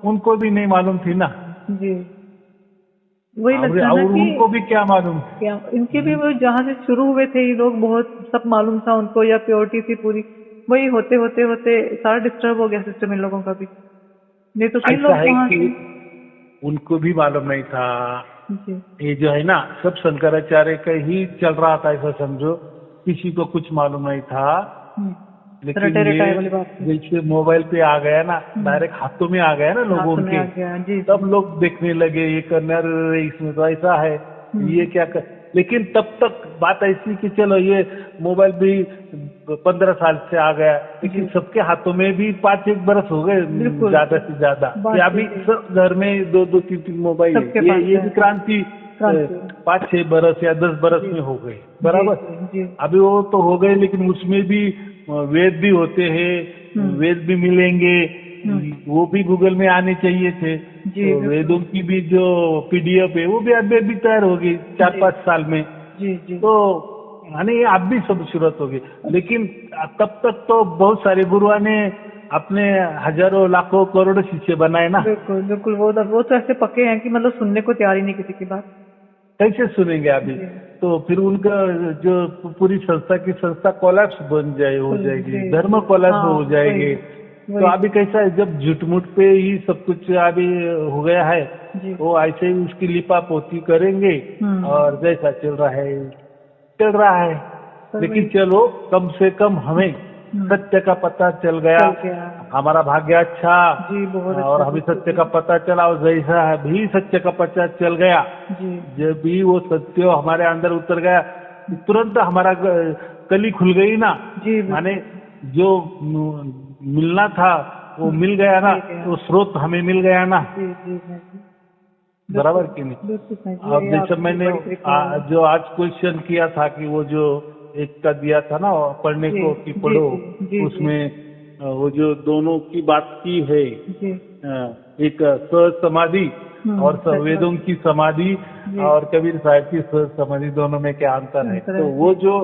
उनको भी नहीं मालूम थी ना, जी, वही लगता है ना और कि उनको भी क्या मालूम। क्या इनके भी वो जहाँ से शुरू हुए थे ये लोग, बहुत सब मालूम था उनको या प्योरिटी थी पूरी, वही होते होते होते सारा डिस्टर्ब हो गया सिस्टम इन लोगों का भी। नहीं तो फिर ऐसा लोग है कहाँ कि से। उनको भी मालूम नहीं था, जी ये जो है ना सब शंकराचार्य का ही चल रहा था, ऐसा समझो, किसी को कुछ मालूम नहीं था। लेकिन रटे ये रटाए वाली बात थी। जैसे मोबाइल पे आ गया ना, डायरेक्ट हाथों में आ गया ना लोगों हाथ में के, आ गया। जी तब जी। लोग देखने लगे, ये करना, अरे इसमें तो ऐसा है, ये क्या कर। लेकिन तब तक बात ऐसी कि चलो ये मोबाइल भी 15 साल से आ गया, लेकिन जी सबके हाथों में भी 5-1 बरस हो गए, बिल्कुल ज्यादा से ज्यादा, कि बात अभी जी सब घर में 2-2 3-3 मोबाइल है। सबके पास ये है। भी क्रांति क्रांति। 5-6 बरस या 10 बरस जी में हो गई, जी बराबर। जी जी। अभी वो तो हो गए, लेकिन उसमें भी वेद भी होते हैं, वेद भी मिलेंगे, वो भी गूगल में आने चाहिए थे। जी तो बिल्कुल। वेदों की भी जो पीडीएफ है वो भी अभी तैयार होगी जी 4-5 साल में। जी जी तो यानी अब भी सब सूरत होगी, लेकिन तब तक तो बहुत सारे गुरुआ ने अपने हजारों लाखों करोड़ों शिष्य बनाए ना। बिल्कुल बिल्कुल, वो तो ऐसे पक्के हैं कि मतलब सुनने को तैयार ही नहीं किसी की बात। कैसे सुनेंगे अभी। जी तो फिर उनका जो पूरी संस्था की संस्था कोलैप्स हो जाएगी, जी धर्म जी। कोलैप्स हाँ हो वही जाएंगे। तो वही। अभी कैसा है, जब झूठमुठ पे ही सब कुछ अभी हो गया है, जी वो ऐसे ही उसकी लिपापोती करेंगे, और हम्म। जैसा चल रहा है। पर लेकिन वही। चलो, कम से कम हमें सत्य का पता चल गया, चल गया। हमारा भाग्य अच्छा। जी बहुत और अच्छा हमें बिल्कुल सत्य जी। का पता चला, और जैसा भी सत्य का पता चल गया, जी जब भी वो सत्य हमारे अंदर उतर गया, तुरंत हमारा कली खुल गई ना। जी माने बिल्कुल। जो मिलना था वो मिल गया ना, मिल गया। वो स्रोत हमें मिल गया ना, जी जी मैं जी। बराबर बिल्कुल कि नहीं। बिल्कुल सही जी, अब ये जैसे आपकी मैंने बड़ी कृपा है। जो आज क्वेश्चन किया था कि वो जो एक का दिया था ना पढ़ने जी को कि जी पढ़ो, जी जी जी उसमें वो जो दोनों की बात की है, जी। एक सहज समाधि और सच बात। वेदों की समाधि, जी और कबीर साहब की सहज समाधि, दोनों में क्या अंतर है। अंतर तो है वो जी जो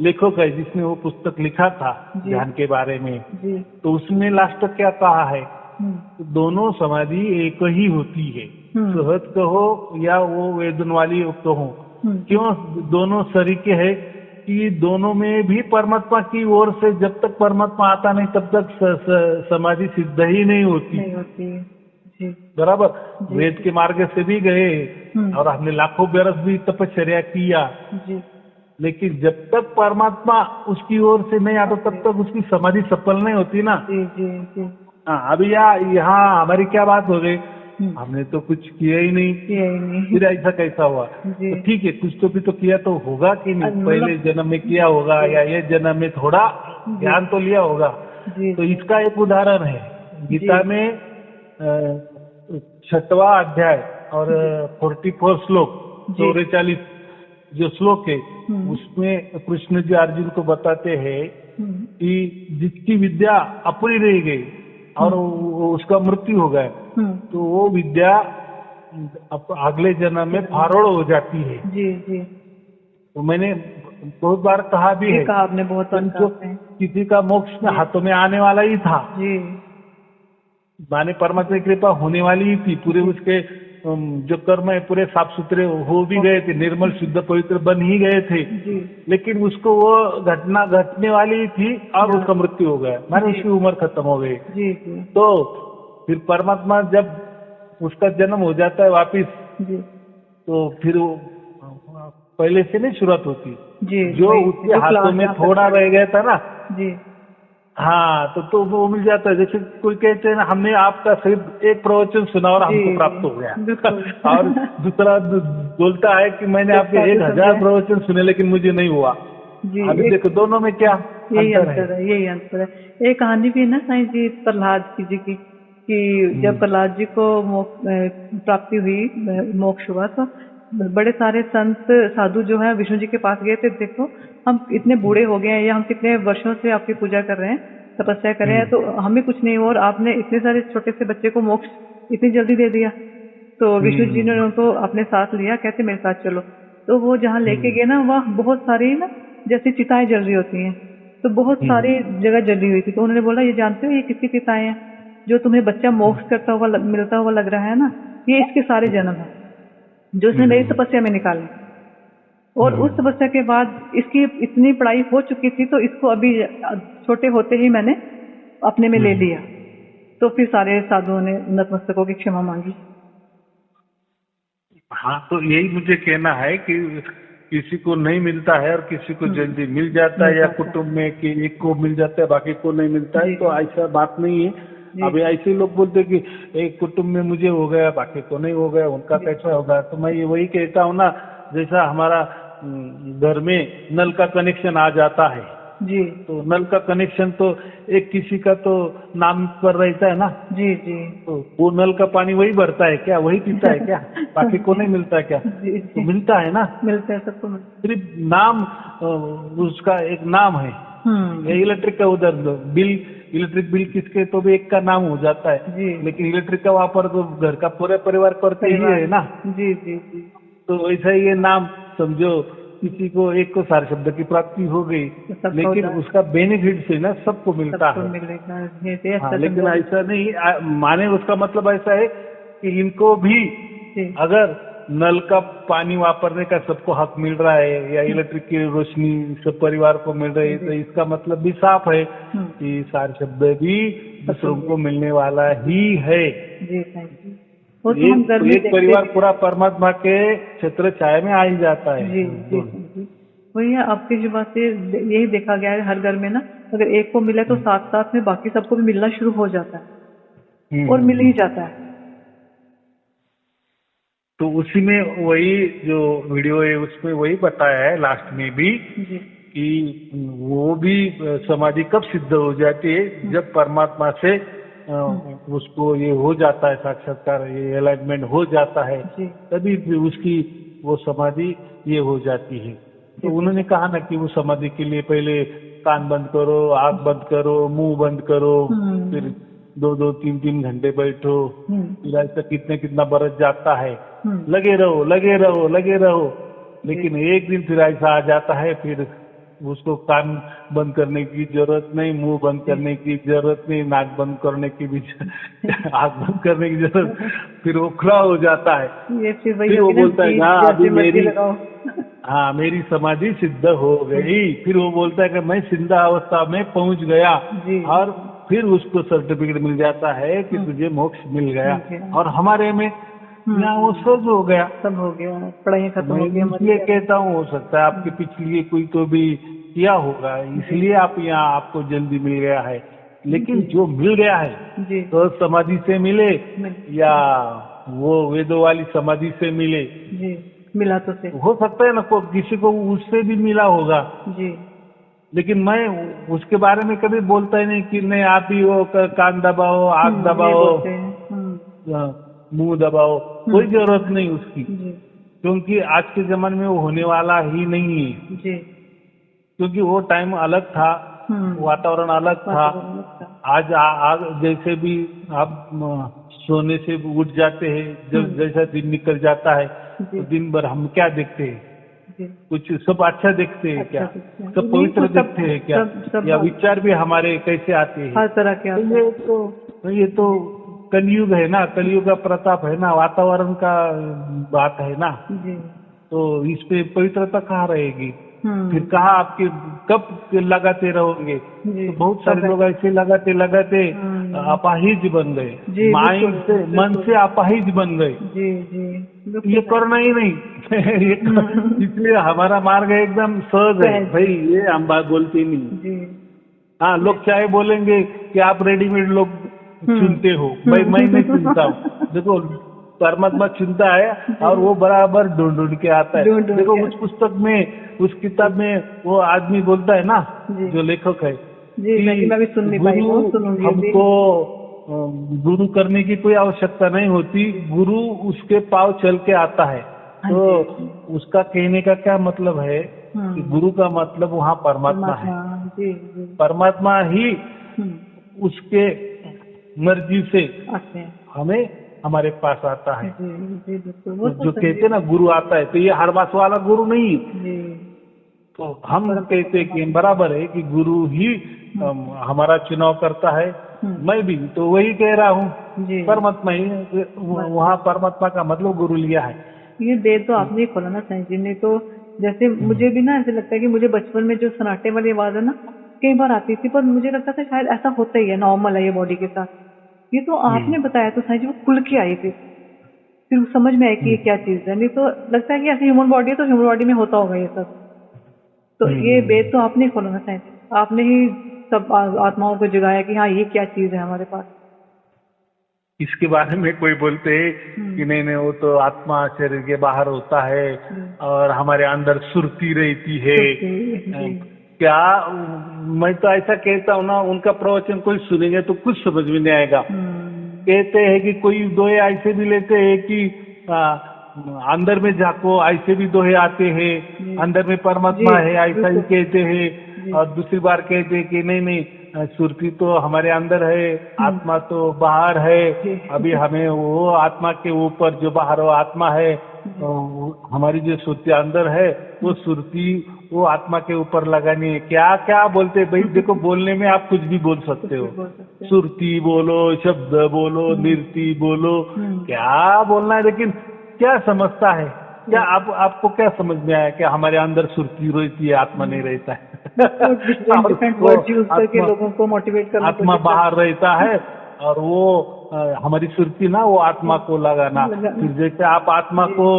लेखक है जिसने वो पुस्तक लिखा था जी ध्यान के बारे में, जी। तो उसमें लास्ट तक क्या कहा है, हम्म तो दोनों समाधि एक ही होती है, हम्म सहज कहो या वो वेदन वाली कहो। हम्म। क्यों दोनों सरीके है, कि दोनों में भी परमात्मा की ओर से जब तक परमात्मा आता नहीं तब तक समाधि सिद्ध ही नहीं होती, नहीं होती। जी बराबर। जी वेद जी। के मार्ग से भी गए, और हम्म। हमने लाखों बरस भी तपस्या किया, जी लेकिन जब तक परमात्मा उसकी ओर से नहीं आता तब तक उसकी समाधि सफल नहीं होती ना। जी जी जी। हाँ, अभी यहाँ हमारी क्या बात हो गई, हम्म। हमने तो कुछ किया ही नहीं, किया ही नहीं। फिर ऐसा कैसा हुआ। जी तो ठीक है, कुछ तो भी तो किया तो होगा कि नहीं, पहले मतलब जन्म में किया होगा, जी या ये जन्म में थोड़ा जी ज्ञान तो लिया होगा। जी तो जी इसका एक उदाहरण है जी गीता में 6वां अध्याय और जी 44 श्लोक, जी। 44 जो श्लोक है, हम्म उसमें कृष्ण जी अर्जुन को बताते हैं हम्म कि जिसकी विद्या अपूरी रह गई और उसका मृत्यु हो गया, तो वो विद्या अगले जन्म में फारोड़ हो जाती है। जी जी तो मैंने बहुत बार कहा भी जी। है, कहा आपने, बहुत बार कहा जो आपने। किसी का मोक्ष में जी हाथों में आने वाला ही था, जी माने परमात्मा की कृपा होने वाली ही थी, पूरे जी उसके जो कर्म है पूरे साफ सुथरे हो भी गए थे, निर्मल शुद्ध पवित्र बन ही गए थे, जी लेकिन उसको वो घटना घटने वाली ही थी और उसका मृत्यु हो गया, माने जी उसकी उम्र खत्म हो गई। जी जी तो फिर परमात्मा जब उसका जन्म हो जाता है वापिस, जी तो फिर वो पहले से नहीं शुरुआत होती, जी जो वही उसके जो हाथों क्लास में जहाँ तक थोड़ा पढ़ी। रह गया था ना, जी हाँ, तो वो मिल जाता है। जैसे कोई कहते हैं ना, हमने आपका सिर्फ एक प्रवचन सुना और जी हमको प्राप्त जी हो गया। बिल्कुल। और दूसरा बोलता है कि मैंने जब आपके साधु 1000 समझे। प्रवचन सुने लेकिन मुझे नहीं हुआ। जी अभी एक देखो दोनों में क्या यही अंतर है। अंतर है, यही अंतर है। एक कहानी भी है ना साईं जी प्रहलाद जी की, कि जब हम्म प्रहलाद जी को प्राप्ति हुई, मोक्ष हुआ, तो बड़े सारे संत साधु जो है विष्णु जी के पास गए थे। देखो हम इतने बूढ़े हो गए हैं, या हम कितने वर्षों से आपकी पूजा कर रहे हैं, तपस्या कर रहे हैं, हम्म तो हमें कुछ नहीं हुआ और आपने इतने सारे छोटे से बच्चे को मोक्ष इतनी जल्दी दे दिया। तो विष्णु जी ने हम्म उनको अपने साथ लिया, कहते मेरे साथ चलो। तो वो जहाँ लेके हम्म गए ना, वहाँ बहुत सारी ना जैसे चिताएं जल रही होती हैं, तो बहुत हम्म सारी जगह जली हुई थी। तो उन्होंने बोला, ये जानते हो ये किसकी चिताएं हैं? जो तुम्हें बच्चा मोक्ष करता हुआ मिलता हुआ लग रहा है ना, ये इसके सारे जन्म है जो इसने मेरी हम्म तपस्या में निकाले। और उस हम्म तपस्या के बाद इसकी इतनी पढ़ाई हो चुकी थी, तो इसको अभी छोटे होते ही मैंने अपने में ले हम्म। लिया। तो फिर सारे साधुओं ने नतमस्तकों की क्षमा मांगी। हाँ, तो यही मुझे कहना है कि किसी को नहीं मिलता है और किसी को जल्दी मिल जाता मिल है, या जाता है। कुटुंब में कि एक को मिल जाता है बाकी को नहीं मिलता है, जी तो ऐसा बात नहीं है। जी अभी जी ऐसे ही लोग बोलते हैं कि एक कुटुंब में मुझे हो गया बाकी को नहीं हो गया, उनका जी कैसा होगा। तो मैं ये वही कहता हूँ ना, जैसा हमारा घर में नल का कनेक्शन आ जाता है, जी तो नल का कनेक्शन तो एक किसी का तो नाम पर रहता है ना, जी जी तो वो नल का पानी वही भरता है क्या, वही पीता है क्या, बाकी को नहीं मिलता क्या? जी तो जी मिलता है ना, मिलते हैं, सबको मिलते सिर्फ नाम उसका एक नाम है। हैं। या इलेक्ट्रिक का उधर बिल, इलेक्ट्रिक बिल किसके तो भी एक का नाम हो जाता है, जी लेकिन इलेक्ट्रिक का वापर तो घर का पूरे परिवार करते ही परिवार। है ना। जी जी जी तो वैसा ही ये नाम समझो, किसी को एक को सार शब्द की प्राप्ति हो गई, तो सबका लेकिन उदार उसका बेनिफिट से ना सबको मिलता सबको है। मिलेगा, ये हाँ, अच्छा लेकिन समझा। ऐसा नहीं माने उसका मतलब ऐसा है कि इनको भी जी अगर नल का पानी वापरने का सबको हक मिल रहा है, या इलेक्ट्रिक की रोशनी सब परिवार को मिल रही है, जी तो इसका मतलब भी साफ है हम्म कि सार शब्द भी सबको दूसरों को मिलेगा। मिलने वाला ही है। जी थैंक यू। वो तो हम घर में एक देखते परिवार भी हैं। पूरा परमात्मा के छत्र छाया में आ ही जाता है। जी जी थैंक यू। वही है, आपकी जो बात है, यही देखा गया है हर घर में ना, अगर एक को मिले तो साथ साथ में बाकी सबको भी मिलना शुरू हो जाता है, और मिल ही हम्म। जाता है। तो उसी में वही जो वीडियो है उसमें वही बताया है लास्ट में भी, जी कि वो भी समाधि कब सिद्ध हो जाती है, जब परमात्मा से हम्म, उसको ये हो जाता है साक्षात्कार, ये अलाइनमेंट हो जाता है, जी तभी भी उसकी वो समाधि ये हो जाती है। जी तो उन्होंने कहा ना कि वो समाधि के लिए पहले कान बंद करो, आंख बंद करो, मुंह बंद करो, फिर हम्म 2-2 3-3 घंटे बैठो, हम्म फिर ऐसा कितना बरस जाता है। हम्म लगे रहो लगे रहो लगे रहो, जी लेकिन एक दिन फिर ऐसा आ जाता है, फिर उसको कान बंद करने की जरूरत नहीं, मुंह बंद जी करने की जरूरत नहीं, नाक बंद करने की भी आंख बंद करने की जरूरत, फिर वो खुला हो जाता है। ये फिर वही फिर वो होगी ना, बोलता है बीज हाँ अभी जैसे मर्जी मेरी, लगाओ। हाँ मेरी समाधि सिद्ध हो गई। फिर वो बोलता है कि मैं सिद्ध अवस्था में पहुंच गया, जी और फिर उसको सर्टिफिकेट मिल जाता है कि तुझे मोक्ष मिल गया। मिल गया। और हमारे में यहाँ वो सब हो गया। सब हो गया, पढ़ाई तो खत्म मैं हो गई हमारी इसलिए क्या। कहता हूँ, हो सकता है आपके पिछली कोई तो भी किया होगा, जी इसलिए आप यहाँ आपको जल्दी मिल गया है। लेकिन जी जो मिल गया है जी तो समाधि से मिले, मिल या वो वेदों वाली समाधि से मिले, जी मिला तो से। हो सकता है ना किसी को उससे भी मिला होगा। जी लेकिन मैं उसके बारे में कभी बोलता ही नहीं कि नहीं आप भी वो कान दबाओ, आंख ये दबाओ, बोलते हैं। मुंह दबाओ, कोई जरूरत नहीं उसकी, जी क्योंकि आज के जमाने में वो होने वाला ही नहीं है। जी क्योंकि वो टाइम अलग था, वातावरण अलग था। वातावरण अच्छा। आज जैसे भी आप सोने से उठ जाते हैं, जब जैसा दिन निकल जाता है, तो जी दिन भर हम क्या देखते हैं? जी कुछ सब अच्छा देखते हैं अच्छा क्या? दिखता है सब नहीं, पवित्र तो सब देखते हैं क्या? सब या विचार भी हमारे कैसे आते हैं? हर तरह के तो आते हैं। ये तो कलयुग है ना, कलयुग का प्रताप है ना, वातावरण का बात है ना। जी तो इस पे पवित्रता कहाँ रहेगी? फिर हम्म कहाँ आपके कब लगाते रहोगे? जी तो बहुत सारे कब है। लोग ऐसे लगाते लगाते हम्म अपाहिज बन गए, जी माइंड बिल्कुल से, मन बिल्कुल। से अपाहिज बन गए। जी जी ये बिल्कुल है। करना ही नहीं। इसलिए हमारा मार्ग एकदम सहज है सहज भाई, ये हम बात बोलते ही नहीं। जी हाँ, लोग चाहे बोलेंगे कि आप रेडीमेड लोग चुनते हो, भाई मैं नहीं चुनता हूँ। देखो, परमात्मा चुनता है और वो बराबर ढूंढ ढूंढ के आता है। ढूंढ ढूंढ देखो, के। उस पुस्तक में, उस किताब में वो आदमी बोलता है ना, जी जो लेखक है, जी, मैं भी कि सुन नहीं पाई गुरु, वो, सुनूंगी अभी। हमको गुरु करने की कोई आवश्यकता नहीं होती, गुरु उसके पाँव चल के आता है। हाँ तो जी। उसका कहने का क्या मतलब है कि हम्म। गुरु का मतलब वहाँ परमात्मा है। परमात्मा। जी जी। परमात्मा ही हम्म। उसके मर्जी से आते हैं। हमें, हमारे पास आता है। जी जी, बिल्कुल, वो तो तो जो सही कहते हैं ना है। गुरु आता है, तो ये हर बात वाला गुरु नहीं। जी। तो हम परम पिता कहते हैं कि परमात्मा। बराबर है कि गुरु ही हम्म हमारा चुनाव करता है। हम्म। मैं भी तो वही कह रहा हूँ, जी। परमात्मा ही, बस वहाँ बस। परमात्मा का मतलब गुरु लिया है। ये वेद तो आपने ही खोला ना साईं जी ने, तो जैसे मुझे भी ना ऐसे लगता है कि मुझे बचपन में जो सन्नाटे वाली आवाज है ना, कई बार आती थी, पर मुझे लगता था शायद ऐसा होता ही है, नॉर्मल है ये बॉडी के साथ। ये तो आपने बताया तो साईं जी वो खुल के आई फिर समझ में आया कि ये क्या चीज है। नहीं तो लगता है कि ऐसे ह्यूमन बॉडी है तो ह्यूमन बॉडी में होता होगा ये सब। तो ये वेद तो आपने ही खोला ना साईं जी, आपने ही सब आत्माओं को जगाया कि हाँ ये क्या चीज है हमारे पास। इसके बारे में कोई बोलते हैं कि नहीं नहीं, वो तो आत्मा शरीर के बाहर होता है जी। और हमारे अंदर सुरती रहती है। सुर्ती। जी। क्या, मैं तो ऐसा कहता हूँ ना, उनका प्रवचन कोई सुनेंगे तो कुछ समझ में नहीं आएगा। हम्म। कहते हैं कि कोई दोहे ऐसे भी लेते हैं कि आ, अंदर में झाको, ऐसे भी दोहे आते हैं, जी अंदर में जी, परमात्मा है ऐसा ही बिल्कुल। कहते हैं। जी। और दूसरी बार कहते हैं कि नहीं नहीं, सुरती तो हमारे अंदर है, हम्म। आत्मा तो बाहर है। जी अभी हमें वो आत्मा के ऊपर जो बाहर वो आत्मा है, जी। हमारी जो सुरती अंदर है, वो सुरती वो आत्मा के ऊपर लगानी है। क्या क्या बोलते हैं भाई, देखो बोलने में आप कुछ भी बोल कुछ सकते भी हो, बोल सकते हैं। सुरती बोलो, शब्द बोलो, हम्म नृत्य बोलो, हम्म। क्या बोलना है, लेकिन क्या समझता है? क्या जी। आपको क्या समझ में आया कि हमारे अंदर सुरती रहती है, आत्मा नहीं रहता वो है? तो डिफरेंट और डिफरेंट वो वर्ड्स यूज करके आत्मा, लोगों को मोटिवेट करने की आत्मा कोशिश बाहर करते रहता है और वो हमारी सुरती ना, वो आत्मा को लगाना। हैं। लगाना। फिर जैसे आप आत्मा जी को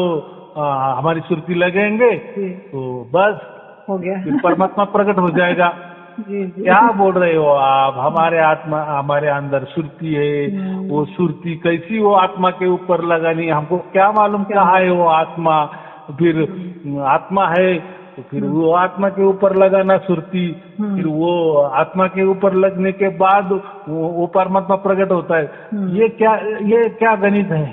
हमारी सुरती लगेंगे जी। तो बस हो गया। फिर परमात्मा प्रकट हो जाएगा। जी क्या जी। बोल रहे हो आप? हमारे आत्मा, हमारे अंदर सुरती है, वो हम्म। सुरती कैसी वो आत्मा के ऊपर लगानी है, हमको क्या मालूम क्या कहाँ है मालूम। वो आत्मा? फिर आत्मा है तो फिर हम्म वो आत्मा के ऊपर लगाना सुरती, फिर हम्म वो आत्मा के ऊपर लगने के बाद वो परमात्मा प्रकट होता है। हम्म। ये क्या गणित है?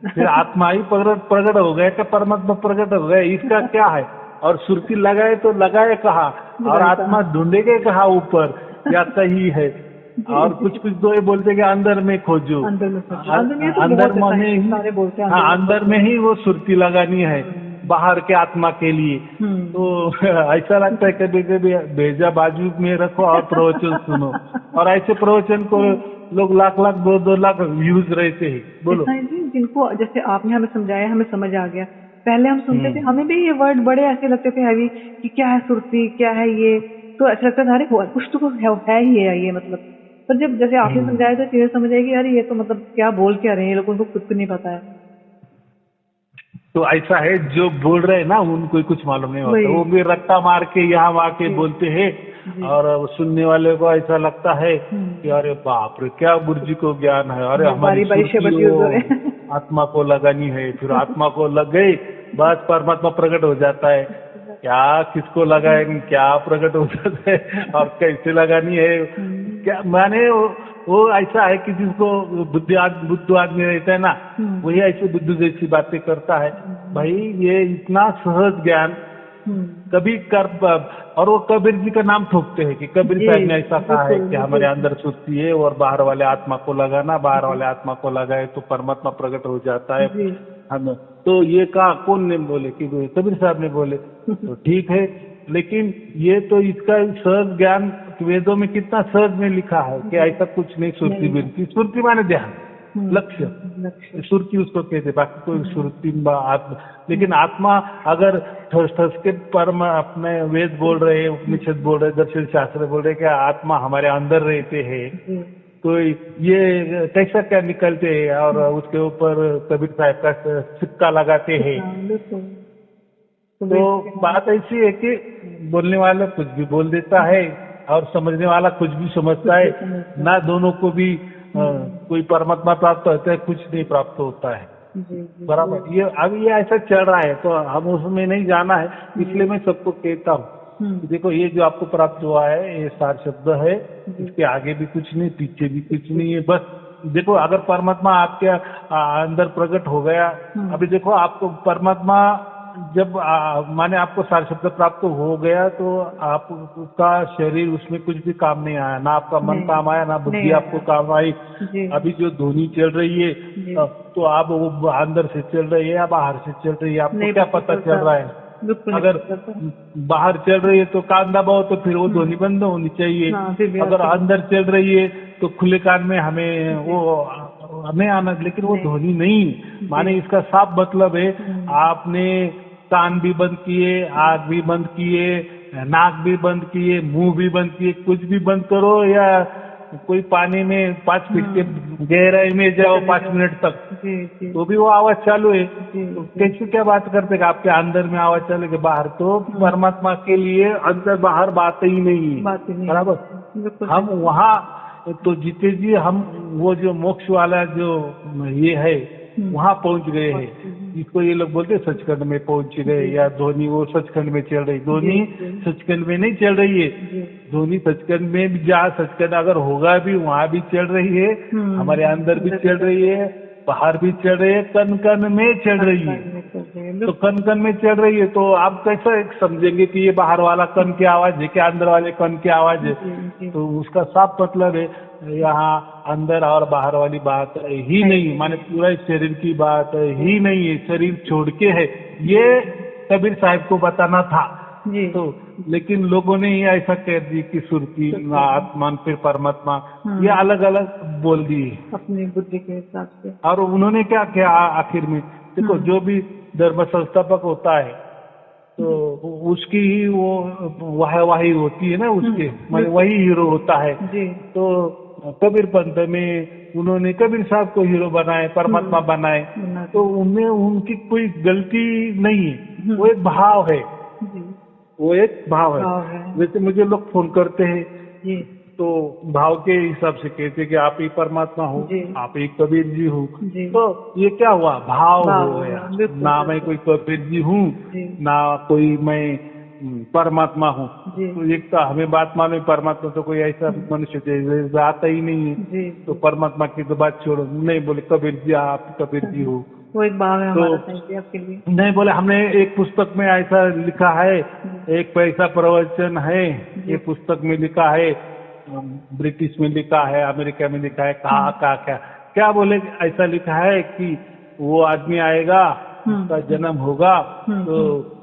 फिर आत्मा ही प्रकट प्रकट हो गया क्या परमात्मा प्रकट हो गया? इसका क्या है? और सुरती लगाए तो लगाए कहाँ? और लगाए आत्मा कहाँ। ढूंढेगे कहाँ, ऊपर या सही है? जी और कुछ जी। कुछ तो ये बोलते कि अंदर में खोजो। अंदर में सोचो, अंदर में ये तो अंदर बहुत है में साइंस, ही, सारे बोलते हैं अंदर हाँ में अंदर सोचो। में ही वो सुरती लगानी है, हम्म बाहर के आत्मा के लिए। तो हम्म। ऐसा लगता है कभी कभी भेजा बाजू में रखो और प्रवचन सुनो। और ऐसे प्रवचन को लोग लाख लाख 2-2 लाख व्यूज रहते हैं। बोलो। साईं जी, जिनको जैसे आपने हमें समझाया, हमें समझ आ गया। पहले हम सुनते थे, हम्म हमें भी ये वर्ड बड़े ऐसे लगते थे हैवी, कि क्या है सुरती, क्या है ये। तो ऐसा लगता था अरे कुछ तो है ही है ये, मतलब। पर जब जैसे आपने हम्म। समझाया तो चीजें समझ आएगी, अरे ये तो मतलब क्या बोल क्या रहे हैं ये लोगों को खुद को नहीं पता है। तो ऐसा है, जो बोल रहे हैं ना उनको ही कुछ मालूम नहीं होता, वही। वो भी रट्टा मार के यहाँ आके जी बोलते हैं। जी। और सुनने वाले को ऐसा लगता है कि हम्म। अरे बाप रे, क्या गुरुजी को ज्ञान है, अरे जी, हमारी बारी बारी सुरती शब्द वो यूज हो रहे हैं। आत्मा को लगानी है, फिर आत्मा को लग गई, बस परमात्मा प्रकट हो जाता है। क्या किसको लगाएंगे, क्या प्रकट हो जाता है और कैसे लगानी है? हम्म क्या माने वो ऐसा है कि जिसको बुद्धू आदमी रहता है ना, हम्म वही ऐसे बुद्धू जैसी बातें करता है। हम्म भाई ये इतना सहज ज्ञान हम्म। कभी कर, और वो कबीर जी का नाम ठोकते हैं कि कबीर जी, साहब ने ऐसा कहा है बिल्कुल कि हमारे बिल्कुल। अंदर सुरती है और बाहर वाले आत्मा को लगाना, बाहर जी वाले आत्मा को लगाए तो परमात्मा प्रकट हो जाता है। जी। हम तो ये कहा कौन ने बोले? कि कबीर साहब ने बोले। तो ठीक है, लेकिन ये तो इसका सहज ज्ञान वेदों में कितना सहज में लिखा है कि जी। ऐसा कुछ नहीं, सुरती नहीं है। बिरती, सुरती माने ध्यान, लक्ष्य, लक्ष्य। सुरती उसको कहते, बाकी कोई हम्म सुरती आत्मा। लेकिन आत्मा अगर ठस ठस के परम अपने वेद बोल रहे हैं, उपनिषद बोल रहे हैं, दर्शन शास्त्र बोल रहे हैं कि आत्मा हमारे अंदर रहते हैं, जी। तो ये कैसा क्या निकलते हैं और उसके ऊपर कबीर साहब का सिक्का लगाते हैं। हाँ, बिल्कुल। तो तो वे जी के नाम बात से। ऐसी है कि बोलने वाला कुछ भी बोल देता है, और समझने वाला कुछ भी समझता है ना, दोनों को भी कोई परमात्मा प्राप्त होता है, कुछ नहीं प्राप्त होता है। बराबर, ये अभी ये ऐसा चल रहा है, तो हम उसमें नहीं जाना है, इसलिए मैं सबको कहता हूँ देखो ये जो आपको प्राप्त हुआ है ये सार शब्द है, इसके आगे भी कुछ नहीं, पीछे भी कुछ नहीं है। बस देखो अगर परमात्मा आपके अंदर प्रकट हो गया, अभी देखो आपको परमात्मा जब माने आपको सार शब्द प्राप्त हो गया तो आपका शरीर उसमें कुछ भी काम नहीं आया, ना आपका मन काम आया, ना बुद्धि आपको काम आई। अभी जो ध्वनि चल रही है तो आप वो अंदर से चल रही है या बाहर से चल रही है, आपको क्या पता चल रहा है? अगर बाहर चल रही है तो कान दबाओ तो फिर वो ध्वनि बंद होनी चाहिए। अगर अंदर चल रही है तो खुले कान में हमें वो हमें आना, लेकिन वो ध्वनि नहीं। माने इसका साफ मतलब है आपने कान भी बंद किए, आँख भी बंद किए, नाक भी बंद किए, मुंह भी बंद किए, कुछ भी बंद करो या कोई पानी में 5 फीट के गहराई में जाओ 5 मिनट तक तो भी वो आवाज चालू है। तो कैसे क्या बात करते हैं आपके अंदर में आवाज चालू है बाहर? तो परमात्मा के लिए अंदर बाहर बात ही नहीं है। बराबर, हम वहाँ तो जीते जी हम वो जो मोक्ष वाला जो ये है वहाँ पहुँच गए हैं। इसको ये लोग बोलते हैं सचखंड में पहुँच गए, या ध्वनि वो सचखंड में चल रही। ध्वनि सचखंड में नहीं चल रही है, ध्वनि सचखंड में भी जहाँ सचखंड अगर होगा भी वहाँ भी चल रही है, हमारे अंदर भी चल रही है, बाहर भी चल रही है, कन कन में चल रही है। तो कन कन में चल रही है तो आप कैसे समझेंगे कि ये बाहर वाला कन की आवाज है कि अंदर वाले कन की आवाज है? तो उसका साफ मतलब है यहाँ अंदर और बाहर वाली बात ही नहीं, माने पूरा शरीर की बात ही नहीं है, शरीर छोड़ के है। ये कबीर साहब को बताना था तो, लेकिन लोगों ने ये ऐसा कह दी कि सुरती आत्मा फिर परमात्मा, ये अलग अलग बोल दिए अपनी बुद्धि के हिसाब से। और उन्होंने क्या किया आखिर में? देखो जो भी धर्म संस्थापक होता है तो उसकी ही वो वाही होती है ना, उसके माने वही हीरो होता है। तो कबीर पंथ में उन्होंने कबीर साहब को हीरो बनाए, परमात्मा बनाए, तो उनमें उनकी कोई गलती नहीं है, वो एक भाव है, वो एक भाव है। जैसे मुझे लोग फोन करते हैं तो भाव के हिसाब से कहते हैं कि आप ही परमात्मा हो, आप ही कबीर जी हो। तो ये क्या हुआ? भाव हो गया। ना मैं कोई कबीर जी हूँ ना कोई मैं परमात्मा हूँ। तो एक तो हमें बात मालूम, परमात्मा तो कोई ऐसा मनुष्य आता ही नहीं है। तो परमात्मा की तो बात छोड़ो, नहीं बोले कबीर जी आप कबीर जी हो, वो एक भाव है हमारा आपके लिए। नहीं बोले हमने एक पुस्तक में ऐसा लिखा है, एक पैसा प्रवचन है, ये पुस्तक में लिखा है, ब्रिटिश में लिखा है, अमेरिका में लिखा है, कहा क्या बोले ऐसा लिखा है कि वो आदमी आएगा, उसका जन्म होगा तो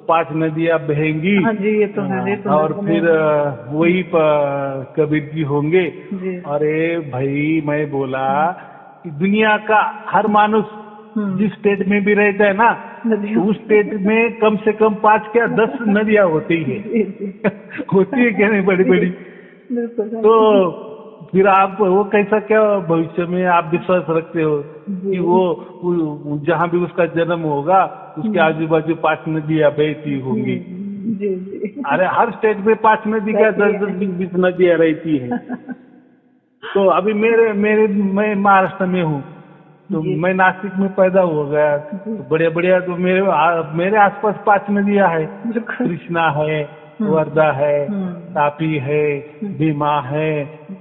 5 नदियां बहेंगी। ये तो है, और फिर वही कबीर जी होंगे। अरे भाई मैं बोला कि दुनिया का हर मानुष जिस स्टेट में भी रहता है ना, उस स्टेट में कम से कम 5 क्या 10 नदियां होती है होती है क्या नहीं, बड़ी बड़ी। तो फिर आप वो कैसा क्या भविष्य में आप विश्वास रखते हो कि वो जहाँ भी उसका जन्म होगा उसके आजू बाजू 5 नदियां बहती होंगी? अरे हर स्टेट में 5 नदी क्या 10-10, 20 नदियां रहती है। तो अभी मैं महाराष्ट्र में हूँ, तो मैं नासिक में पैदा हो गया, तो बढ़िया तो मेरे आसपास 5 नदियां है, कृष्णा है, वर्धा है, तापी है, भीमा है,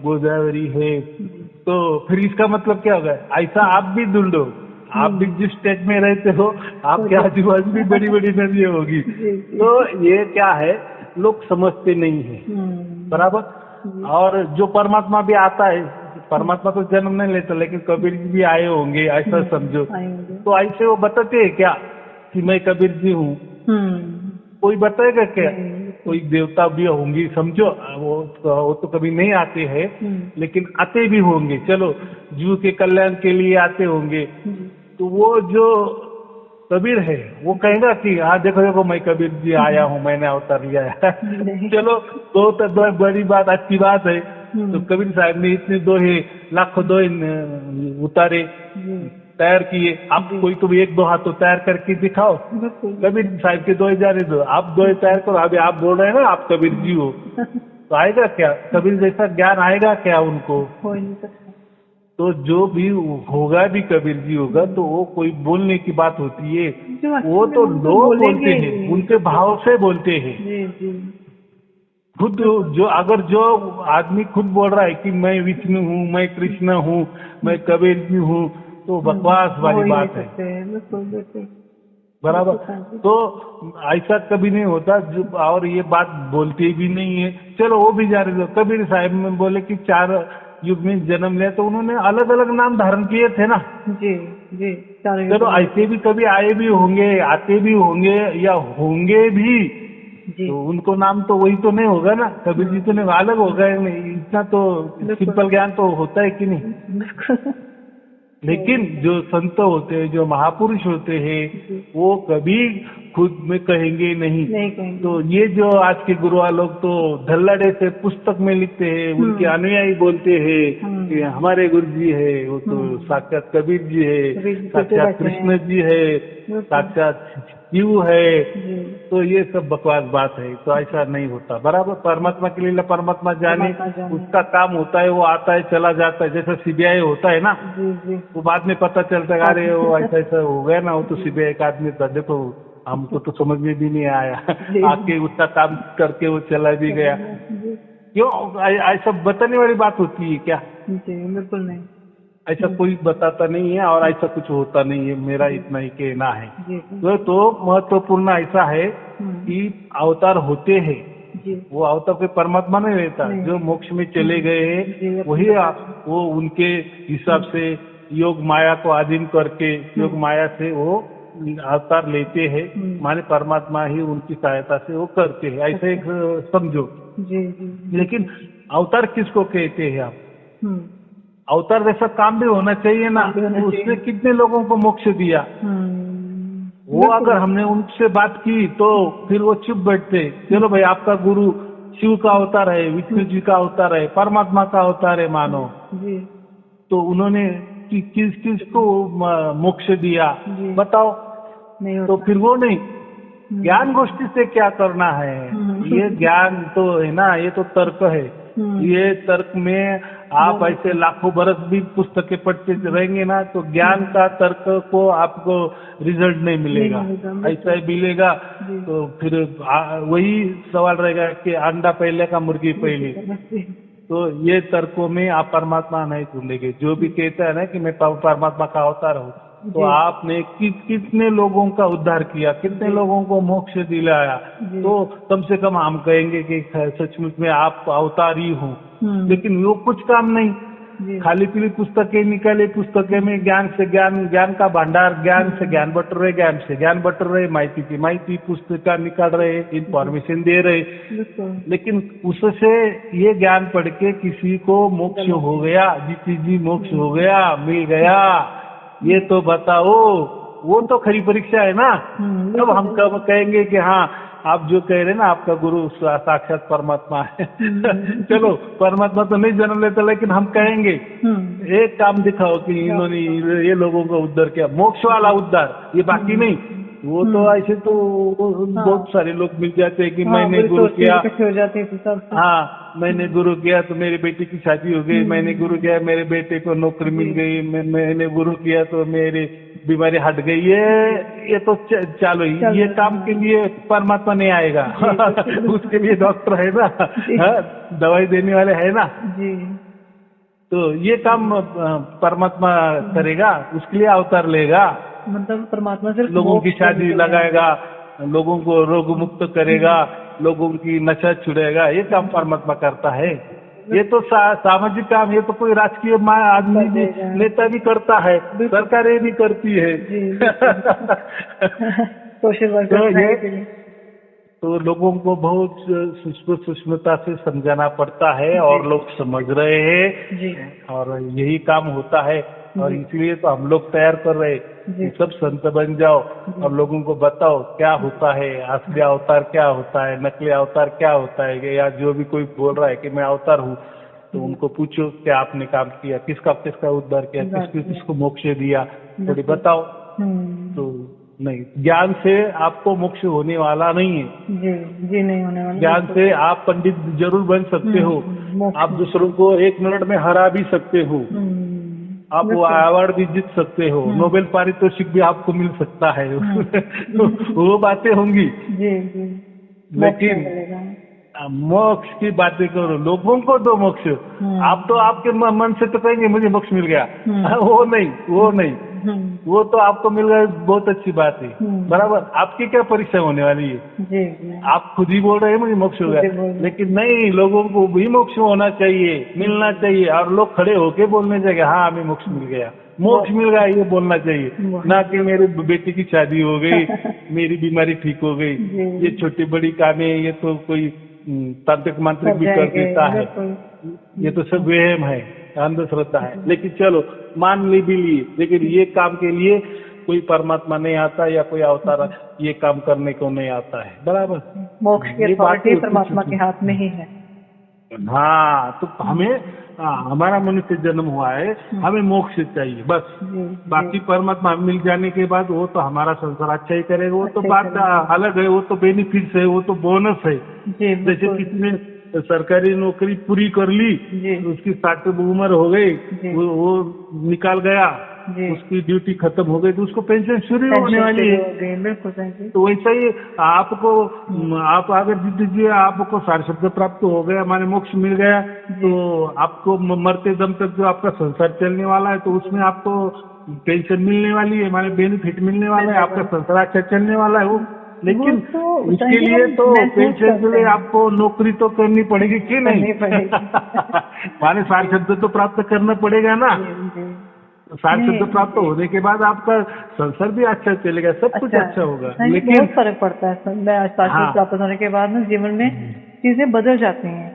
गोदावरी है। तो फिर इसका मतलब क्या होगा? ऐसा आप भी ढूंढो, आप भी जिस स्टेट में रहते हो आपके आजू बाजू भी बड़ी बड़ी नदियां होगी। तो ये क्या है, लोग समझते नहीं है। बराबर। और जो परमात्मा भी आता है, परमात्मा तो जन्म नहीं लेता, लेकिन कबीर जी भी आए होंगे ऐसा समझो। तो ऐसे वो बताते हैं क्या कि मैं कबीर जी हूँ? कोई बताएगा क्या? कोई देवता भी होंगी समझो, वो तो कभी नहीं आते हैं, लेकिन आते भी होंगे, चलो जीव के कल्याण के लिए आते होंगे। तो वो जो कबीर है वो कहेगा कि हाँ देखो मैं कबीर जी आया हूँ, मैंने अवतार लिया है। चलो तो बड़ी बात, अच्छी बात है। तो कबीर साहब ने इतने दोहे, लाखों दोहे उतारे, तैयार किए। आप कोई तो भी 1-2 हाथ तो तैयार करके दिखाओ। कबीर साहब के दोहे जाने दो, आप दोहे तैयार करो। अभी आप बोल रहे हैं ना आप कबीर जी हो, तो आएगा क्या? कबीर जैसा ज्ञान आएगा क्या उनको? हो ही नहीं सकता। तो जो भी होगा भी कबीर जी होगा तो वो कोई बोलने की बात होती है, जो वो एक्चुअल में तो हम तो लोग बोलेंगे बोलते हैं, ही। उनके भाव से बोलते हैं। जी जी। खुद जो अगर जो आदमी खुद बोल रहा है कि मैं विष्णु हूँ, मैं कृष्ण हूँ, मैं कबीर जी हूँ, तो बकवास हो वाली ही नहीं बात है। सकते। बिल्कुल बिल्कुल। बराबर। बिल्कुल साहब। तो ऐसा कभी नहीं होता जो, और ये बात बोलते भी नहीं है। चलो वो भी जा रहे थे, कबीर साहब में बोले कि 4 युग में जन्म लिया, तो उन्होंने अलग अलग नाम धारण किए थे ना। जी जी। चारों युग चलो में ऐसे भी कभी आए भी होंगे, आते भी होंगे या होंगे भी, जी। तो उनको नाम तो वही तो नहीं होगा ना, कबीर जी तो नहीं, अलग होगा नहीं। इतना तो बिल्कुल सिंपल ज्ञान तो होता है कि नहीं। बिल्कुल। लेकिन जो संत होते हैं, जो महापुरुष होते हैं, जी। वो कभी खुद में कहेंगे नहीं। नहीं कहेंगे। तो ये जो आज के गुरुआ लोग तो धल्लाड़े से पुस्तक में लिखते हैं, उनके अनुयायी बोलते हैं कि हमारे गुरु जी है, वो तो साक्षात कबीर जी है, कबीर जी पीछे साक्षात बैठे कृष्ण हैं। जी है, बिल्कुल। साक्षात शिव है। जी। तो ये सब बकवास बात है, तो ऐसा नहीं होता। बराबर। परमात्मा के लिए परमात्मा जाने, परमात्मा जाने। उसका काम होता है, वो आता है चला जाता है। जैसा सीबीआई होता है ना, जी जी। वो बाद में पता चलता है अरे वो ऐसा ऐसा हो गया ना, वो तो सीबीआई का आदमी था, देखो हमको तो समझ में भी नहीं आया। जी। आके उसका काम करके वो चला भी गया। जी क्यों ऐसा बताने वाली बात होती है क्या? जी। बिल्कुल नहीं। ऐसा कोई बताता नहीं है और ऐसा कुछ होता नहीं है, मेरा इतना ही कहना है। जी तो महत्वपूर्ण ऐसा है कि अवतार होते हैं, जी। वो अवतार कोई परमात्मा नहीं रहता। नहीं। जो मोक्ष में चले गए जी, हैं अपने वही बताइए। वो उनके हिसाब से योग माया को अधीन करके योग माया से वो अवतार लेते हैं। माने परमात्मा ही उनकी सहायता से वो करते हैं, ऐसे एक समझो। जी जी। लेकिन अवतार किसको कहते हैं आप? हम्म। अवतार जैसा काम भी होना चाहिए ना। काम भी होना तो चाहिए। उसने कितने लोगों को मोक्ष दिया? वो बिल्कुल। अगर हमने उनसे बात की तो फिर वो चुप बैठते। चलो भाई, आपका गुरु शिव का अवतार है, विष्णु जी का अवतार है, परमात्मा का अवतार है मानो, जी तो उन्होंने किस किस को मोक्ष दिया जी। बताओ? नहीं तो होता। फिर वो नहीं। ज्ञान गोष्ठी से क्या करना है? ये ज्ञान तो है ना, ये तो तर्क है। ये तर्क में आप ऐसे लाखों बरस भी पुस्तकें पढ़ते रहेंगे ना, तो ज्ञान का तर्क को आपको रिजल्ट नहीं मिलेगा। ऐसा ही मिलेगा तो फिर वही सवाल रहेगा कि अंडा पहले का मुर्गी पहले। तो ये तर्कों में आप परमात्मा नहीं ढूंढेंगे। जो भी कहता है ना कि मैं परमात्मा का अवतार हूँ, तो आपने कितने लोगों का उद्धार किया, कितने लोगों को मोक्ष दिलाया, तो कम से कम हम कहेंगे कि सचमुच में आप अवतार ही हो। लेकिन वो कुछ काम नहीं, खाली पीली पुस्तकें निकाले, पुस्तकें में ज्ञान से ज्ञान का भंडार, ज्ञान से ज्ञान बट रहे, ज्ञान से ज्ञान बट रहे, माहिती की माहिती पुस्तक निकाल रहे, इंफॉर्मेशन दे रहे। लेकिन उससे ये ज्ञान पढ़ के किसी को मोक्ष हो गया, जी मोक्ष हो गया, मिल गया, ये तो बताओ। वो तो खरी परीक्षा है ना। तब हम कब कहेंगे कि हाँ, आप जो कह रहे हैं ना आपका गुरु साक्षात परमात्मा है। चलो परमात्मा तो नहीं जन्म लेता, लेकिन हम कहेंगे एक काम दिखाओ कि इन्होंने ये लोगों का उद्धार किया, मोक्ष वाला उद्धार, ये बाकी नहीं। वो तो ऐसे तो बहुत सारे लोग मिल जाते हैं कि मैंने गुरु किया, हो जाते हैं सब। हाँ मैंने गुरु किया तो मेरी बेटी की शादी हो गई, मैंने गुरु किया मेरे बेटे को नौकरी मिल गई, मैंने गुरु किया तो मेरी बीमारी हट गई। ये तो चलो ये काम के लिए परमात्मा नहीं आएगा। उसके लिए डॉक्टर है ना, दवाई देने वाले है ना। तो ये काम परमात्मा करेगा, उसके लिए अवतार लेगा। मतलब परमात्मा सिर्फ लोगों की शादी लगाएगा, लोगों को रोग मुक्त करेगा, लोगों की नशा छुड़ाएगा, ये काम परमात्मा करता है। ये तो सामाजिक काम, ये तो कोई राजकीय आदमी भी, नेता भी करता है, सरकारें भी करती है। सोशल वर्कर तो लोगों को बहुत सूक्ष्मता से समझाना पड़ता है और लोग समझ रहे हैं और यही काम होता है। और इसलिए तो हम लोग तैयार कर रहे हैं, सब संत बन जाओ और लोगों को बताओ क्या होता है, असली अवतार क्या होता है, नकली अवतार क्या होता है। या जो भी कोई बोल रहा है कि मैं अवतार हूँ, तो उनको पूछो क्या आपने काम किया, किसका उद्धार किया, किसको मोक्ष दिया, थोड़ी बताओ। तो नहीं, ज्ञान से आपको मोक्ष होने वाला नहीं है। जी जी, नहीं होने वाला। ज्ञान से आप पंडित जरूर बन सकते हो, मोक्ष आप दूसरों को 1 मिनट में हरा भी सकते हो, आप वो अवार्ड भी जीत सकते हो, नोबेल पारितोषिक भी आपको मिल सकता है। वो बातें होंगी। जी जी, लेकिन मोक्ष की बातें करो, लोगों को दो मोक्ष। आप तो आपके मन से तो कहेंगे मुझे मोक्ष मिल गया, वो नहीं, वो तो आपको मिल गया, बहुत अच्छी बात है, बराबर। आपकी क्या परीक्षा होने वाली है? जी, आप खुद ही बोल रहे हैं मुझे मोक्ष हो गया, लेकिन नहीं, लोगों को भी मोक्ष होना चाहिए, मिलना चाहिए, और लोग खड़े होके बोलने चाहिए हाँ हमें मोक्ष मिल गया, मोक्ष मिल गया, ये बोलना चाहिए, ना कि मेरी बेटी की शादी हो गई, मेरी बीमारी ठीक हो गई, ये छोटी बड़ी कामें, ये तो कोई तांत्रिक मांत्रिक भी कर देता है, ये तो सब वहम है, अंधश्रद्धा है। लेकिन चलो मान ली भी लिए, लेकिन ये काम के लिए कोई परमात्मा नहीं आता या कोई अवतार ये काम करने को नहीं आता है, बराबर। मोक्ष की अथॉरिटी परमात्मा के हाथ में ही है। हाँ, तो हमें हमारा मनुष्य जन्म हुआ है, हमें मोक्ष चाहिए बस। बाकी परमात्मा मिल जाने के बाद वो तो हमारा संसार अच्छा ही करेगा, वो तो बात अलग है, वो तो बेनिफिट्स है, वो तो बोनस है। जैसे किसी ने सरकारी नौकरी पूरी कर ली, उसकी 60 उम्र हो गई, वो निकाल गया, उसकी ड्यूटी खत्म हो गई, तो उसको पेंशन शुरू होने वाली है। बिल्कुल। तो वैसा ही आपको, आप अगर जीत दीजिए, आपको सारशब्द प्राप्त हो गया, माने मोक्ष मिल गया, तो आपको मरते दम तक जो आपका संसार चलने वाला है, तो उसमें आपको पेंशन मिलने वाली है, माने बेनिफिट मिलने वाला है, आपका संसार अच्छा चलने वाला है वो। लेकिन इसके लिए तो पेंशन के लिए आपको नौकरी तो करनी पड़ेगी कि नहीं? माने सार शब्द तो प्राप्त करना पड़ेगा ना। सार शब्द प्राप्त होने के बाद आपका संसार भी अच्छा चलेगा, सब कुछ अच्छा होगा। लेकिन बहुत फर्क पड़ता है सार शब्द प्राप्त होने के बाद ना, जीवन में चीजें बदल जाती हैं।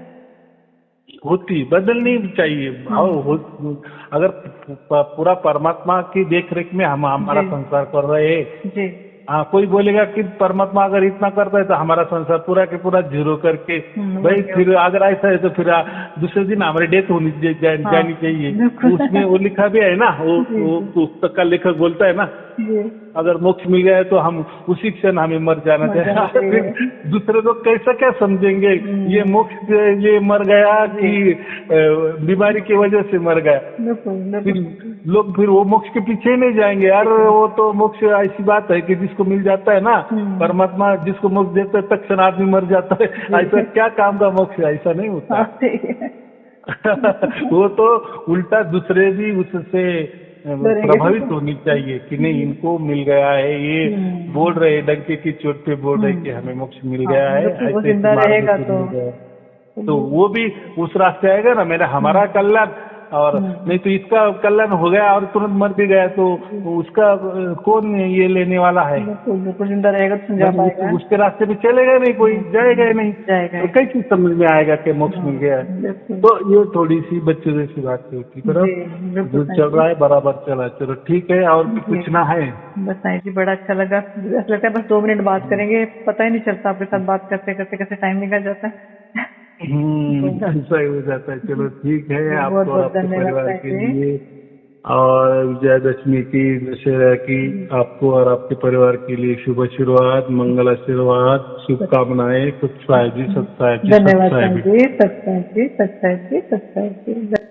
होती बदलनी चाहिए। अगर पूरा परमात्मा की देखरेख में हम हमारा संसार कर रहे हैं, हाँ, कोई बोलेगा कि परमात्मा अगर इतना करता है तो हमारा संसार पूरा के पूरा जीरो करके, भाई फिर अगर ऐसा है तो फिर दूसरे दिन हमारी डेथ होनी जानी चाहिए। उसमें वो लिखा भी है ना, वो पुस्तक का लेखक बोलता है ना, अगर मोक्ष मिल गया है तो हम उसी क्षण हमें मर जाना चाहिए। दूसरे लोग कैसा क्या समझेंगे, ये मोक्ष ये मर गया कि बीमारी की वजह से मर गया, लोग फिर वो मोक्ष के पीछे नहीं जाएंगे। यार वो तो मोक्ष ऐसी बात है कि जिसको मिल जाता है ना, परमात्मा जिसको मोक्ष देता है तत्क्षण आदमी मर जाता है। ऐसा क्या काम का मोक्ष, ऐसा नहीं होता। वो तो उल्टा दूसरे भी उससे प्रभावित होनी चाहिए कि नहीं, इनको मिल गया है, ये बोल रहे डंके की चोट पे बोल रहे कि हमें मोक्ष मिल गया है, ऐसे रहेगा तो वो भी उस रास्ते आएगा ना, मेरा हमारा कल्याण, और नहीं तो इसका कल्याण हो गया और तुरंत मर भी गया तो उसका कौन ये लेने वाला है? जिंदा रहेगा तो उसके रास्ते पे चलेगा नहीं, कोई जाएगा ही नहीं, तो कैसे समझ में आएगा कि मोक्ष मिल गया है? तो ये थोड़ी सी बच्चों जैसी बात होती है। जो चल रहा है बराबर चला, चलो ठीक है। और कुछ ना है? बस नहीं जी, बड़ा अच्छा लगा। लगता है बस 2 मिनट बात करेंगे, पता ही नहीं चलता आपके साथ बात करते करते कैसे टाइम निकल जाता है। ऐसा ही हो जाता है। चलो ठीक है, आपको और आपके परिवार के लिए, और विजयादशमी की, दशहरा की आपको और आपके परिवार के लिए शुभ आशीर्वाद, मंगल आशीर्वाद, शुभकामनाएं। सत्साई जी, सत्साई जी, धन्यवाद जी, सत्साई जी, सत्साई जी, सत्साई जी।